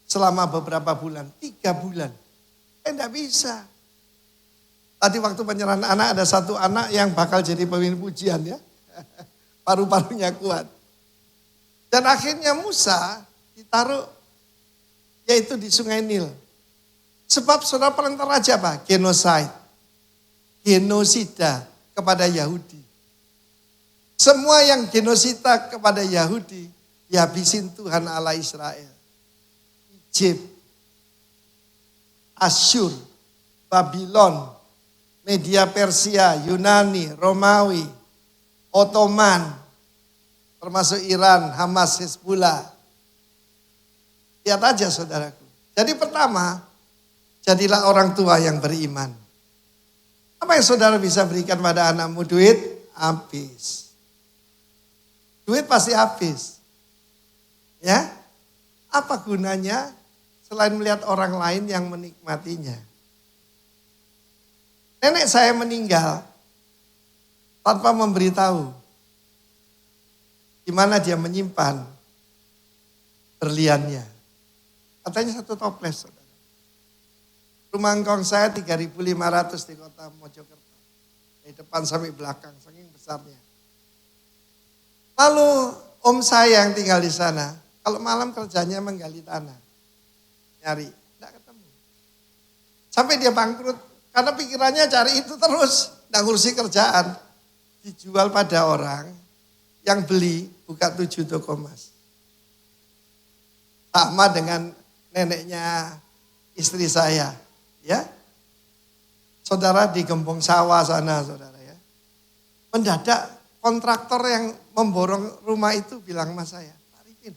selama beberapa bulan, 3 bulan. Tidak bisa. Tadi waktu penyerahan anak ada satu anak yang bakal jadi pemimpin pujian ya. Paru-parunya kuat. Dan akhirnya Musa ditaruh yaitu di Sungai Nil. Sebab saudara perintah raja apa? Genocide. Genosida kepada Yahudi. Semua yang genosida kepada Yahudi dihabisin Tuhan Allah Israel. Egypt, Asyur, Babylon, Media Persia, Yunani, Romawi, Ottoman, termasuk Iran, Hamas, Hezbollah. Lihat aja saudaraku. Jadi pertama, jadilah orang tua yang beriman. Apa yang saudara bisa berikan pada anakmu? Duit? Habis. Duit pasti habis. Ya? Apa gunanya selain melihat orang lain yang menikmatinya? Nenek saya meninggal tanpa memberitahu di mana dia menyimpan berliannya. Katanya 1 toples, saudara. Rumah engkong saya 3.500 di kota Mojokerto. Dari depan sampai belakang, saking besarnya. Lalu om saya yang tinggal di sana, kalau malam kerjanya menggali tanah. Nyari, tidak ketemu. Sampai dia bangkrut. Karena pikirannya cari itu terus. Tidak ngurusi kerjaan. Dijual pada orang yang beli buka 7 toko emas. Sama dengan neneknya istri saya. Ya, saudara di Gembong Sawah sana saudara ya. Mendadak kontraktor yang memborong rumah itu bilang sama saya, Pak Ripin,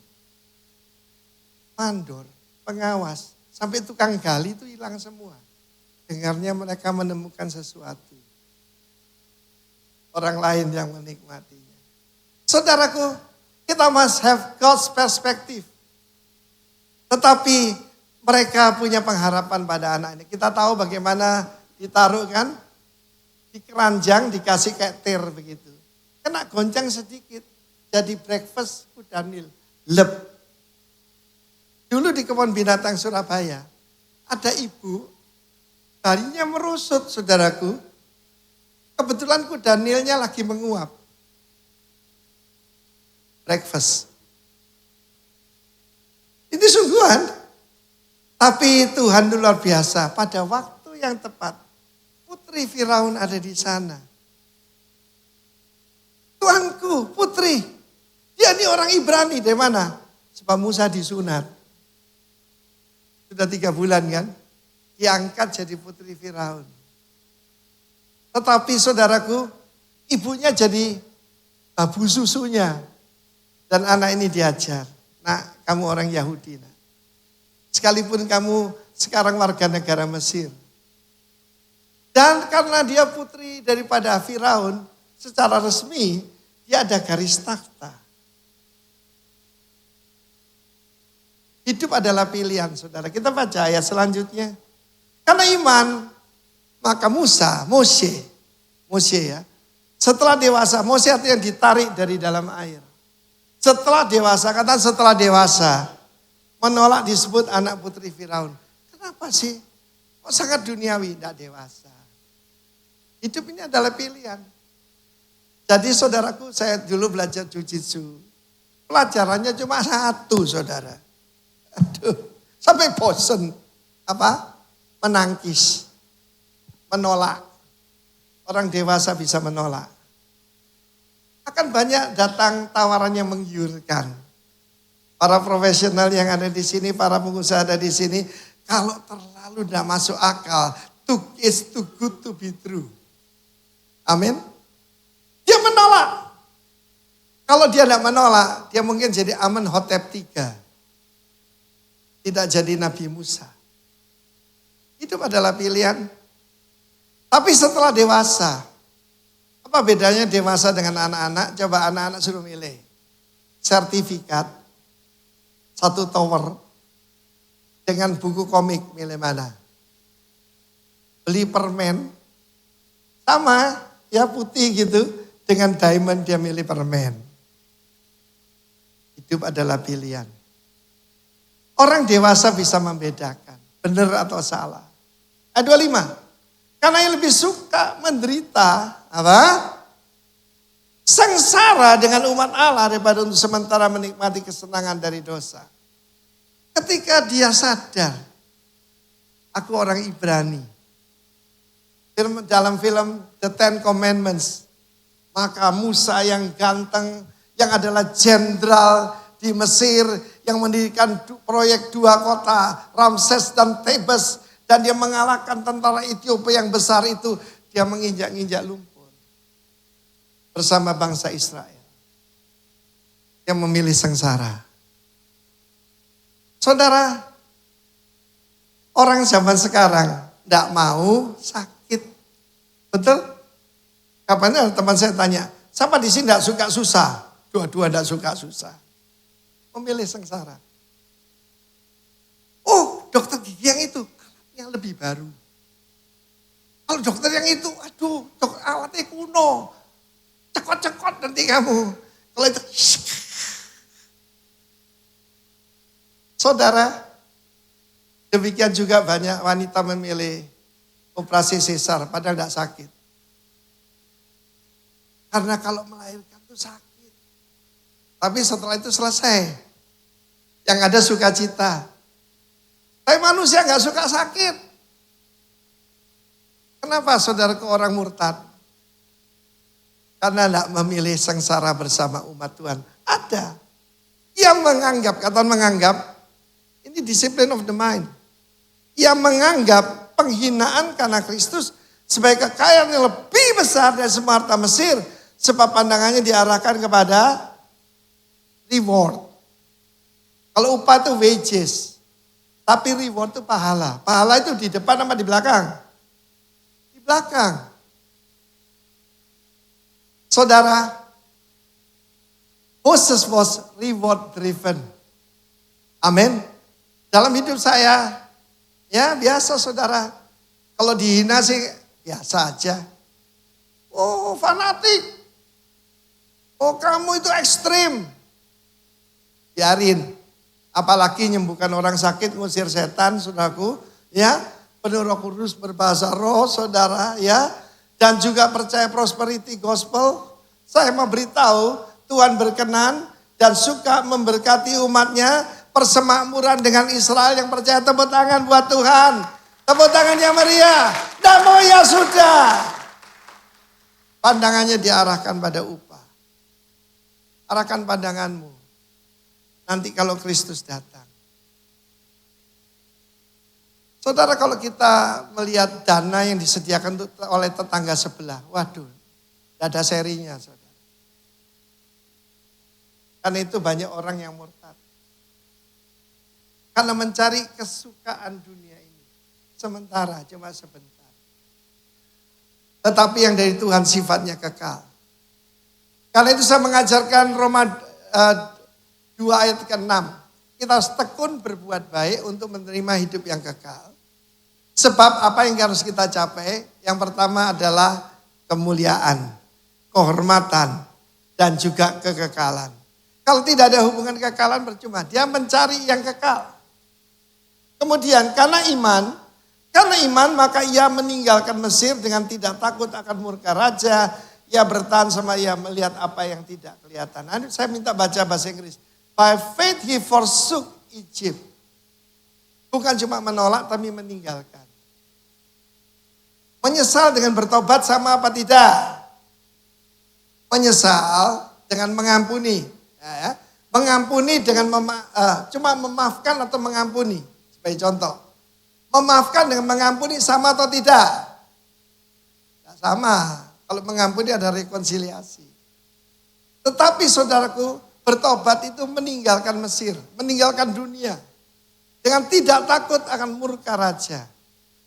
mandor, pengawas, sampai tukang gali itu hilang semua. Dengarnya mereka menemukan sesuatu. Orang lain yang menikmatinya. Saudaraku, kita must have God's perspective. Tetapi mereka punya pengharapan pada anak ini. Kita tahu bagaimana ditaruh kan. Di keranjang dikasih kayak tir begitu. Kena goncang sedikit. Jadi breakfast kuda Nil. Lep. Dulu di kebun binatang Surabaya. Ada ibu. Darinya merusut saudaraku. Kebetulan kuda Nilnya lagi menguap. Breakfast. Ini sungguhan. Tapi Tuhan itu luar biasa. Pada waktu yang tepat. Putri Firaun ada di sana. Tuanku, putri. Dia ini orang Ibrani. Dari mana? Sebab Musa disunat. Sudah 3 bulan kan. Diangkat jadi putri Firaun. Tetapi saudaraku, ibunya jadi babu susunya. Dan anak ini diajar. Nak, kamu orang Yahudi. Nak. Sekalipun kamu sekarang warga negara Mesir. Dan karena dia putri daripada Firaun, secara resmi dia ada garis takhta. Hidup adalah pilihan, saudara. Kita baca ayat selanjutnya. Karena iman, maka Mose ya. Setelah dewasa, Mose artinya ditarik dari dalam air. Setelah dewasa, kata setelah dewasa, menolak disebut anak putri Firaun. Kenapa sih? Kok sangat duniawi, tidak dewasa. Hidup ini adalah pilihan. Jadi saudaraku, saya dulu belajar jujitsu. Pelajarannya cuma satu, saudara. Aduh, sampai bosen. Menangkis. Menolak. Orang dewasa bisa menolak. Akan banyak datang tawaran yang menggiurkan. Para profesional yang ada di sini, para pengusaha ada di sini, kalau terlalu tidak masuk akal, it's too good to be true. Amin. Dia menolak. Kalau dia tidak menolak, dia mungkin jadi Amenhotep III. Tidak jadi Nabi Musa. Hidup adalah pilihan. Tapi setelah dewasa, apa bedanya dewasa dengan anak-anak? Coba anak-anak suruh milih. Sertifikat, 1 tower, dengan buku komik, milih mana? Beli permen, sama ya putih gitu, dengan diamond dia milih permen. Hidup adalah pilihan. Orang dewasa bisa membedakan, benar atau salah. Ayat 25. Karena yang lebih suka menderita, sengsara dengan umat Allah daripada untuk sementara menikmati kesenangan dari dosa. Ketika dia sadar, aku orang Ibrani. Dalam film The Ten Commandments, maka Musa yang ganteng, yang adalah jenderal di Mesir, yang mendirikan proyek 2 kota, Ramses dan Thebes, dan dia mengalahkan tentara Ethiopia yang besar itu, dia menginjak-injak lumpur bersama bangsa Israel yang memilih sengsara. Saudara, orang zaman sekarang tidak mau sakit, betul? Kapan teman saya tanya, siapa di sini tidak suka susah? Dua-dua tidak suka susah. Memilih sengsara. Oh, dokter gigi yang itu. Yang lebih baru. Kalau dokter yang itu, aduh, dokter alatnya kuno. Cekot-cekot nanti kamu. Kalau itu, saudara, demikian juga banyak wanita memilih operasi sesar padahal tidak sakit. Karena kalau melahirkan itu sakit. Tapi setelah itu selesai. Yang ada sukacita. Tapi manusia gak suka sakit. Kenapa saudaraku orang murtad? Karena tidak memilih sengsara bersama umat Tuhan. Ada. Yang menganggap, kata menganggap, ini discipline of the mind. Yang menganggap penghinaan karena Kristus sebagai kekayaan yang lebih besar dari semua harta Mesir. Sebab pandangannya diarahkan kepada reward. Kalau upah itu wages. Tapi reward itu pahala. Pahala itu di depan apa di belakang? Di belakang. Saudara, Moses was reward driven. Amin. Dalam hidup saya, ya biasa saudara. Kalau dihina sih biasa aja. Oh fanatik. Oh kamu itu ekstrim. Biarin. Apalagi menyembuhkan orang sakit, ngusir setan, saudaraku, ya, penuh Roh Kudus, berbahasa roh, saudara, ya, dan juga percaya prosperity gospel. Saya mau beritahu, Tuhan berkenan dan suka memberkati umatnya, persemakmuran dengan Israel yang percaya. Tepuk tangan buat Tuhan, tepuk tangan yang meriah. Namo ya sudah. Pandangannya diarahkan pada upah. Arahkan pandanganmu. Nanti kalau Kristus datang. Saudara, kalau kita melihat dana yang disediakan oleh tetangga sebelah, waduh, tidak ada serinya, saudara. Karena itu banyak orang yang murtad. Karena mencari kesukaan dunia ini. Sementara, cuma sebentar. Tetapi yang dari Tuhan sifatnya kekal. Karena itu saya mengajarkan Roma 2 ayat ke-6. Kita harus tekun berbuat baik untuk menerima hidup yang kekal. Sebab apa yang harus kita capai? Yang pertama adalah kemuliaan, kehormatan, dan juga kekekalan. Kalau tidak ada hubungan kekekalan percuma. Dia mencari yang kekal. Kemudian karena iman maka ia meninggalkan Mesir dengan tidak takut akan murka raja. Ia bertahan sama ia melihat apa yang tidak kelihatan. Nah, saya minta baca bahasa Inggris. By faith he forsook Egypt. Bukan cuma menolak tapi meninggalkan. Menyesal dengan bertobat sama apa tidak? Menyesal dengan mengampuni. Ya. Mengampuni dengan cuma memaafkan atau mengampuni. Sebagai contoh. Memaafkan dengan mengampuni sama atau tidak? Tidak sama. Kalau mengampuni ada rekonsiliasi. Tetapi saudaraku, bertobat itu meninggalkan Mesir. Meninggalkan dunia. Dengan tidak takut akan murka raja.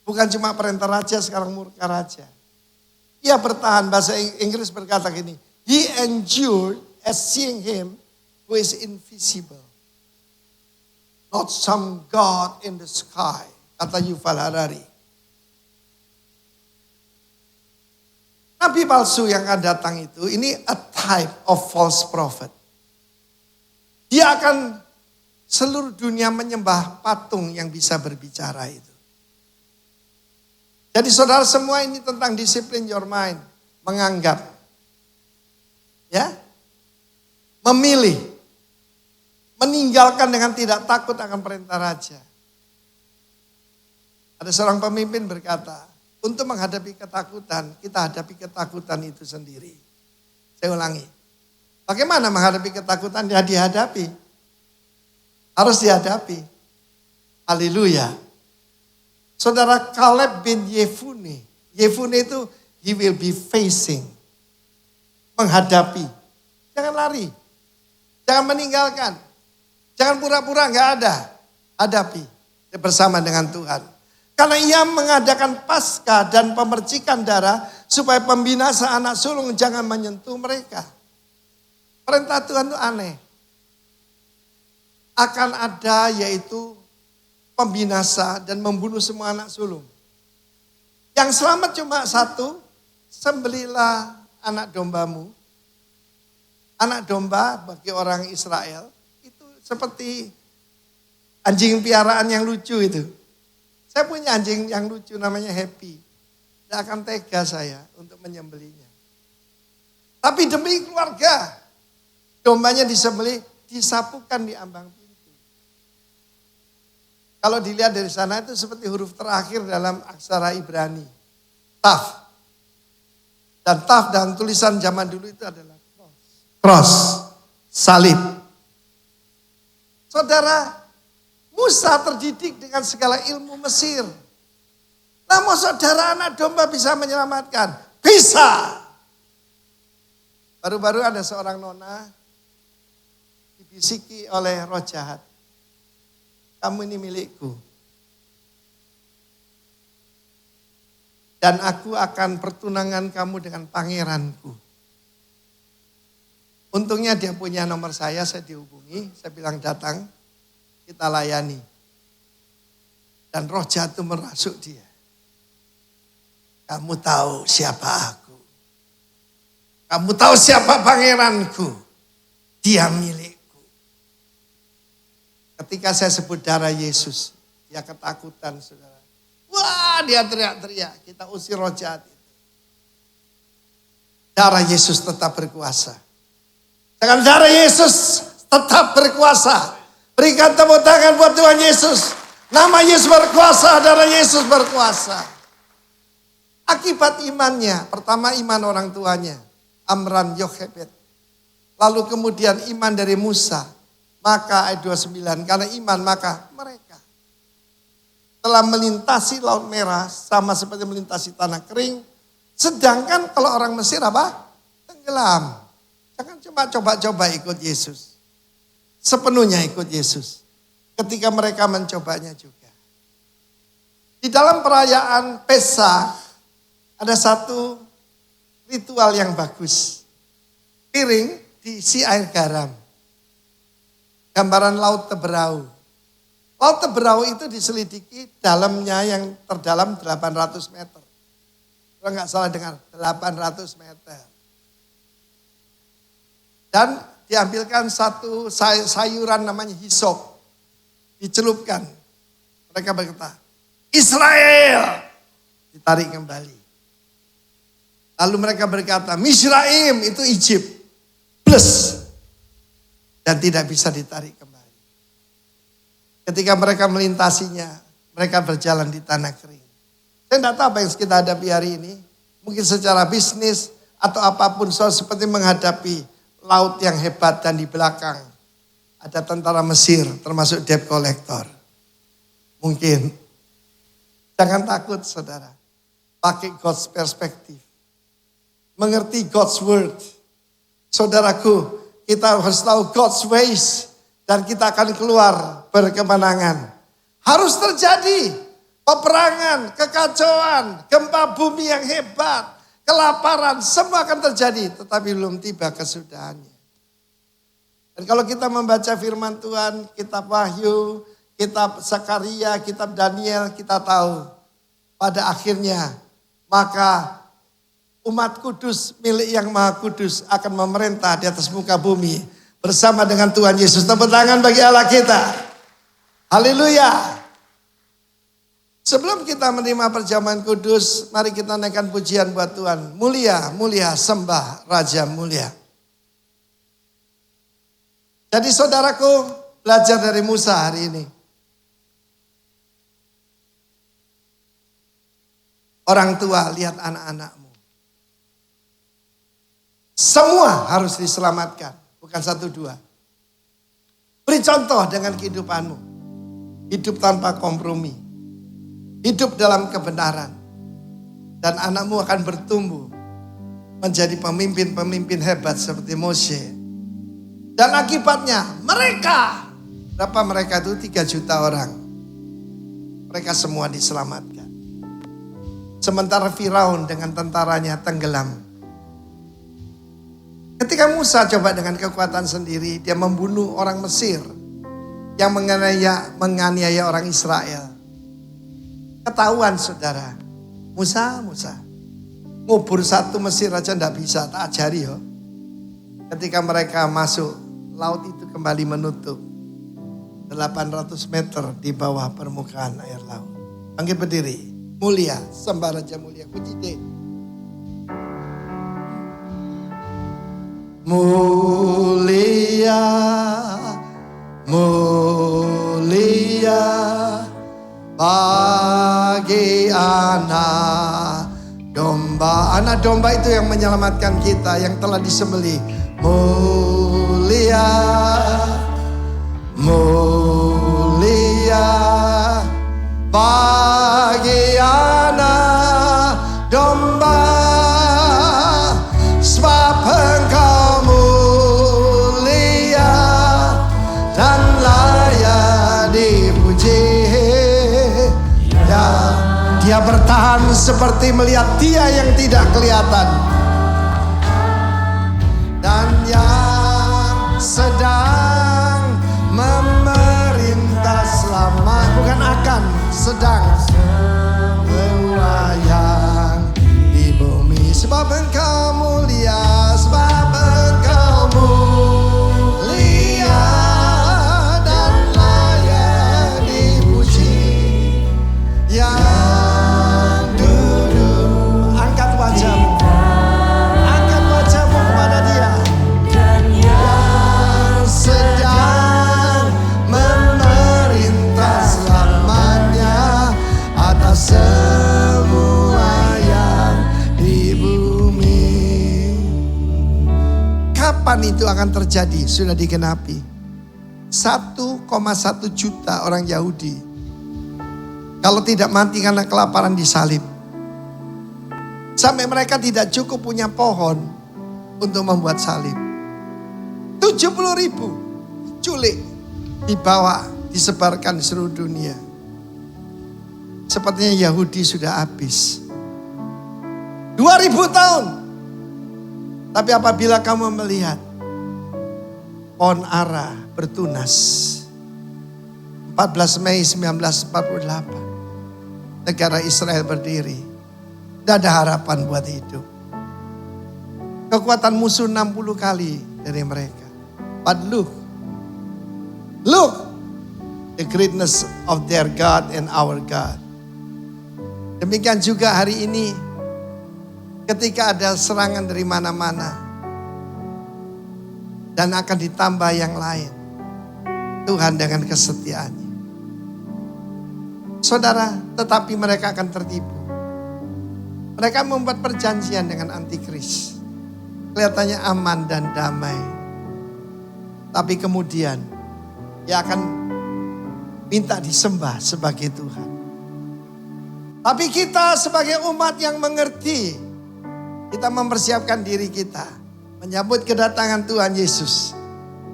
Bukan cuma perintah raja, sekarang murka raja. Ia bertahan, bahasa Inggris berkata gini. He endured as seeing him who is invisible. Not some God in the sky, kata Yuval Harari. Nabi palsu yang akan datang itu, ini a type of false prophet. Dia akan seluruh dunia menyembah patung yang bisa berbicara itu. Jadi saudara semua ini tentang disiplin your mind. Menganggap. Ya. Memilih. Meninggalkan dengan tidak takut akan perintah raja. Ada seorang pemimpin berkata, untuk menghadapi ketakutan, kita hadapi ketakutan itu sendiri. Saya ulangi. Bagaimana menghadapi ketakutan? Ya dihadapi. Harus dihadapi. Haleluya. Saudara Kaleb bin Yefune. Yefune itu he will be facing. Menghadapi. Jangan lari. Jangan meninggalkan. Jangan pura-pura enggak ada. Hadapi. Bersama dengan Tuhan. Karena ia mengadakan Paskah dan pemercikan darah supaya pembinasa anak sulung jangan menyentuh mereka. Perintah Tuhan itu aneh. Akan ada yaitu pembinasa dan membunuh semua anak sulung. Yang selamat cuma satu, sembelilah anak dombamu. Anak domba bagi orang Israel itu seperti anjing piaraan yang lucu itu. Saya punya anjing yang lucu namanya Happy. Tidak akan tega saya untuk menyembelinya. Tapi demi keluarga, dombanya disembelih, disapukan di ambang pintu. Kalau dilihat dari sana itu seperti huruf terakhir dalam aksara Ibrani. Taf. Dan taf dalam tulisan zaman dulu itu adalah cross. Salib. Saudara, Musa terdidik dengan segala ilmu Mesir. Namun saudara anak domba bisa menyelamatkan. Bisa. Baru-baru ada seorang nona dibisiki oleh roh jahat. Kamu ini milikku. Dan aku akan pertunangan kamu dengan pangeranku. Untungnya dia punya nomor saya dihubungi. Saya bilang datang, kita layani. Dan roh jahat itu merasuk dia. Kamu tahu siapa aku. Kamu tahu siapa pangeranku. Dia milikku. Ketika saya sebut darah Yesus, dia ketakutan saudara. Wah dia teriak-teriak, kita usir roh jahat itu. Darah Yesus tetap berkuasa. Dengan darah Yesus tetap berkuasa. Berikan tepuk tangan buat Tuhan Yesus. Nama Yesus berkuasa, darah Yesus berkuasa. Akibat imannya, pertama iman orang tuanya, Amram Yochebed. Lalu kemudian iman dari Musa. Maka ayat 29, karena iman maka mereka telah melintasi Laut Merah sama seperti melintasi tanah kering. Sedangkan kalau orang Mesir apa? Tenggelam. Jangan cuma coba-coba ikut Yesus. Sepenuhnya ikut Yesus. Ketika mereka mencobanya juga. Di dalam perayaan Pesa ada satu ritual yang bagus. Piring diisi air garam. Gambaran laut Teberau. Laut Teberau itu diselidiki dalamnya yang terdalam 800 meter. Kalau nggak salah dengar, 800 meter. Dan diambilkan satu sayuran namanya hisop. Dicelupkan. Mereka berkata, Israel! Ditarik kembali. Lalu mereka berkata, Misraim itu Egypt. Plus. Dan tidak bisa ditarik kembali. Ketika mereka melintasinya, mereka berjalan di tanah kering. Saya tidak tahu apa yang kita hadapi hari ini. Mungkin secara bisnis atau apapun, seperti menghadapi laut yang hebat dan di belakang ada tentara Mesir termasuk debt collector. Mungkin. Jangan takut saudara. Pakai God's perspektif. Mengerti God's word. Saudaraku, kita harus tahu God's ways. Dan kita akan keluar berkemenangan. Harus terjadi peperangan, kekacauan, gempa bumi yang hebat, kelaparan, semua akan terjadi. Tetapi belum tiba kesudahannya. Dan kalau kita membaca firman Tuhan, kitab Wahyu, kitab Zakaria, kitab Daniel, kita tahu pada akhirnya maka umat kudus milik yang maha kudus akan memerintah di atas muka bumi bersama dengan Tuhan Yesus. Tepuk tangan bagi Allah kita. Haleluya. Sebelum kita menerima perjamuan kudus, mari kita naikkan pujian buat Tuhan. Mulia, mulia, sembah Raja mulia. Jadi saudaraku, belajar dari Musa hari ini. Orang tua, lihat anak-anakmu. Semua harus diselamatkan, bukan satu dua. Beri contoh dengan kehidupanmu. Hidup tanpa kompromi. Hidup dalam kebenaran. Dan anakmu akan bertumbuh menjadi pemimpin-pemimpin hebat seperti Mose. Dan akibatnya mereka, berapa mereka itu? 3 juta orang. Mereka semua diselamatkan. Sementara Firaun dengan tentaranya tenggelam. Ketika Musa coba dengan kekuatan sendiri, dia membunuh orang Mesir yang menganiaya orang Israel. Ketahuan saudara, Musa, ngubur satu Mesir aja enggak bisa, tak ajari yo. Ketika mereka masuk, laut itu kembali menutup 800 meter di bawah permukaan air laut. Bangkit berdiri, mulia, sembah Raja mulia, puji deh. Mulia, mulia bagi anak domba. Anak domba itu yang menyelamatkan kita, yang telah disembelih. Mulia, mulia bagi anak domba, sebab Engkau mulia dan layak dipuji. Ya, dia bertahan seperti melihat dia yang tidak kelihatan. Dan yang sedang memerintah selama, bukan akan, sedang melayang di bumi. Sebab Engkau mulia, sebab Engkau mulia dan layak dipuji. Yang duduk, angkat wajahmu, angkat wajahmu kepada Dia. Yang sedang memerintah selamanya atas semua yang di bumi. Kapan itu akan terjadi? Sudah digenapi. 1,1 juta orang Yahudi kalau tidak mati karena kelaparan disalib. Sampai mereka tidak cukup punya pohon untuk membuat salib. 70.000 culik dibawa, disebarkan di seluruh dunia. Sepertinya Yahudi sudah habis. 2000 tahun. Tapi apabila kamu melihat pohon ara bertunas. 14 Mei 1948, negara Israel berdiri. Tidak ada harapan buat hidup. Kekuatan musuh 60 kali dari mereka. But look, the greatness of their God and our God. Demikian juga hari ini, ketika ada serangan dari mana-mana, dan akan ditambah yang lain, Tuhan dengan kesetiaannya. Saudara, tetapi mereka akan tertipu. Mereka membuat perjanjian dengan antikris. Kelihatannya aman dan damai. Tapi kemudian dia akan minta disembah sebagai Tuhan. Tapi kita sebagai umat yang mengerti, kita mempersiapkan diri kita menyambut kedatangan Tuhan Yesus.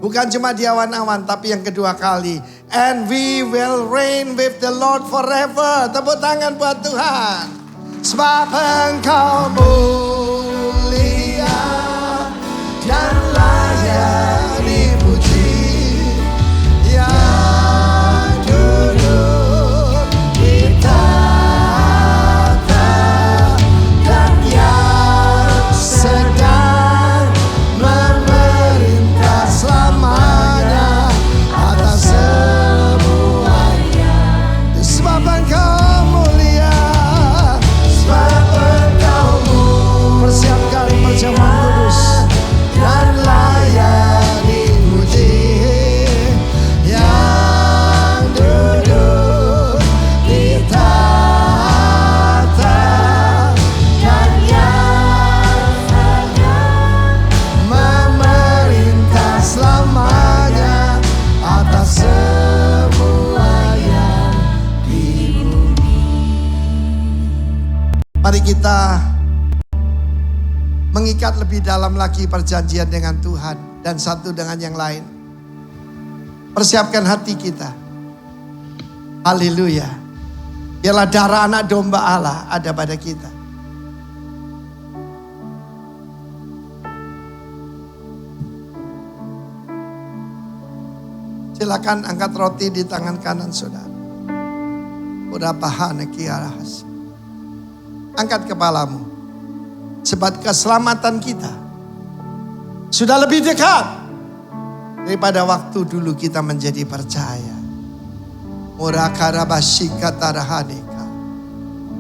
Bukan cuma di awan-awan, tapi yang kedua kali. And we will reign with the Lord forever. Tepuk tangan buat Tuhan. Sebab Engkau mulia dan layak dipuji, yang duduk di tahta dan yang sedang memerintah selamanya atas semuanya. Sebab Engkau mulia, sebab Engkau persiapkan perjamuan kudus dan layak dipuji, yang duduk di tahta dan yang sedang memerintah selamanya atas semua yang di bumi. Mari kita mengikat lebih dalam lagi perjanjian dengan Tuhan dan satu dengan yang lain. Persiapkan hati kita. Haleluya. Biarlah darah anak domba Allah ada pada kita. Silakan angkat roti di tangan kanan saudara. Angkat kepalamu. Sebab keselamatan kita sudah lebih dekat daripada waktu dulu kita menjadi percaya.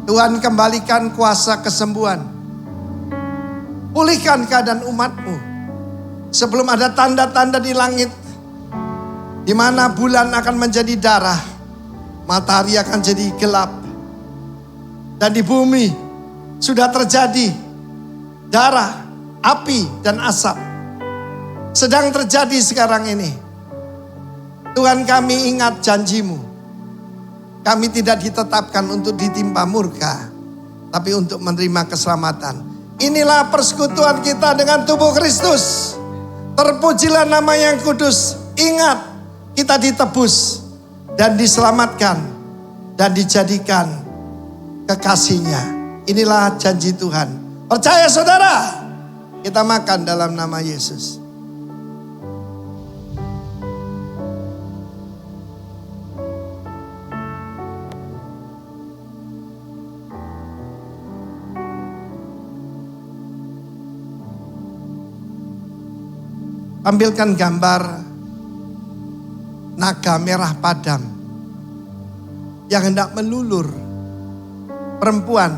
Tuhan kembalikan kuasa kesembuhan. Pulihkan keadaan umatmu. Sebelum ada tanda-tanda di langit, di mana bulan akan menjadi darah, matahari akan jadi gelap, dan di bumi sudah terjadi darah, api, dan asap. Sedang terjadi sekarang ini. Tuhan, kami ingat janjimu. Kami tidak ditetapkan untuk ditimpa murka, tapi untuk menerima keselamatan. Inilah persekutuan kita dengan tubuh Kristus. Terpujilah nama yang kudus. Ingat, kita ditebus dan diselamatkan dan dijadikan kekasihnya. Inilah janji Tuhan. Percaya saudara? Kita makan dalam nama Yesus. Ambilkan gambar naga merah padam yang hendak melulur perempuan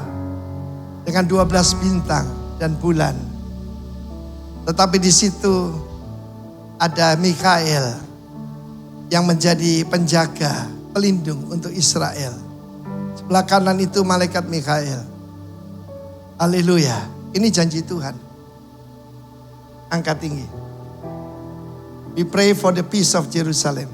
dengan 12 bintang dan bulan. Tetapi di situ ada Mikael yang menjadi penjaga, pelindung untuk Israel. Sebelah kanan itu malaikat Mikael. Haleluya. Ini janji Tuhan. Angkat tinggi. We pray for the peace of Jerusalem.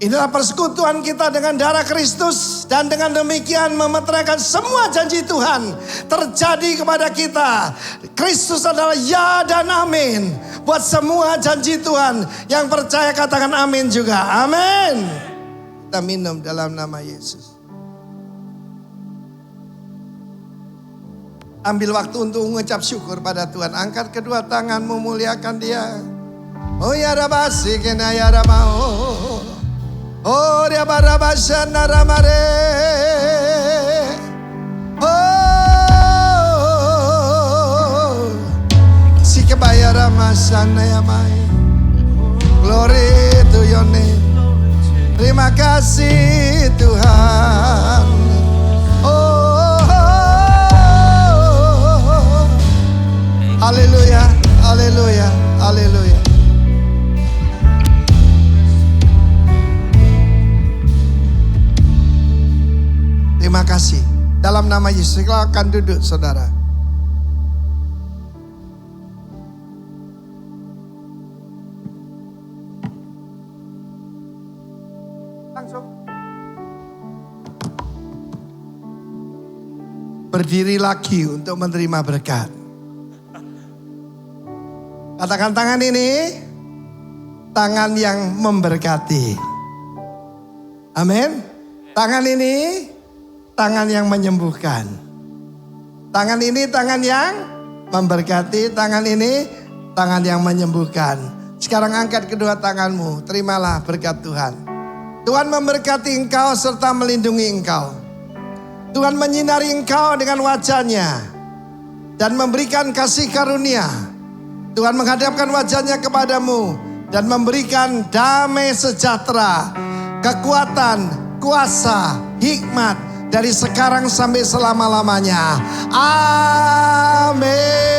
Inilah persekutuan kita dengan darah Kristus. Dan dengan demikian memeteraikan semua janji Tuhan terjadi kepada kita. Kristus adalah ya dan amin. Buat semua janji Tuhan. Yang percaya katakan amin juga. Amin. Kita minum dalam nama Yesus. Ambil waktu untuk mengucap syukur pada Tuhan. Angkat kedua tanganmu, muliakan Dia. Oh ya rabasi kena ya ramao. Oh ya barabashana ramare. Oh si kebaya ramasana ya mai. Glory to your name. Terima kasih Tuhan. Haleluya, haleluya, haleluya. Terima kasih. Dalam nama Yesus, silakan duduk saudara. Langsung. Berdiri lagi untuk menerima berkat. Katakan tangan ini, tangan yang memberkati. Amin. Tangan ini, tangan yang menyembuhkan. Tangan ini, tangan yang memberkati. Tangan ini, tangan yang menyembuhkan. Sekarang angkat kedua tanganmu, terimalah berkat Tuhan. Tuhan memberkati engkau serta melindungi engkau. Tuhan menyinari engkau dengan wajah-Nya dan memberikan kasih karunia. Tuhan menghadapkan wajah-Nya kepadamu dan memberikan damai sejahtera, kekuatan, kuasa, hikmat dari sekarang sampai selama-lamanya. Amin.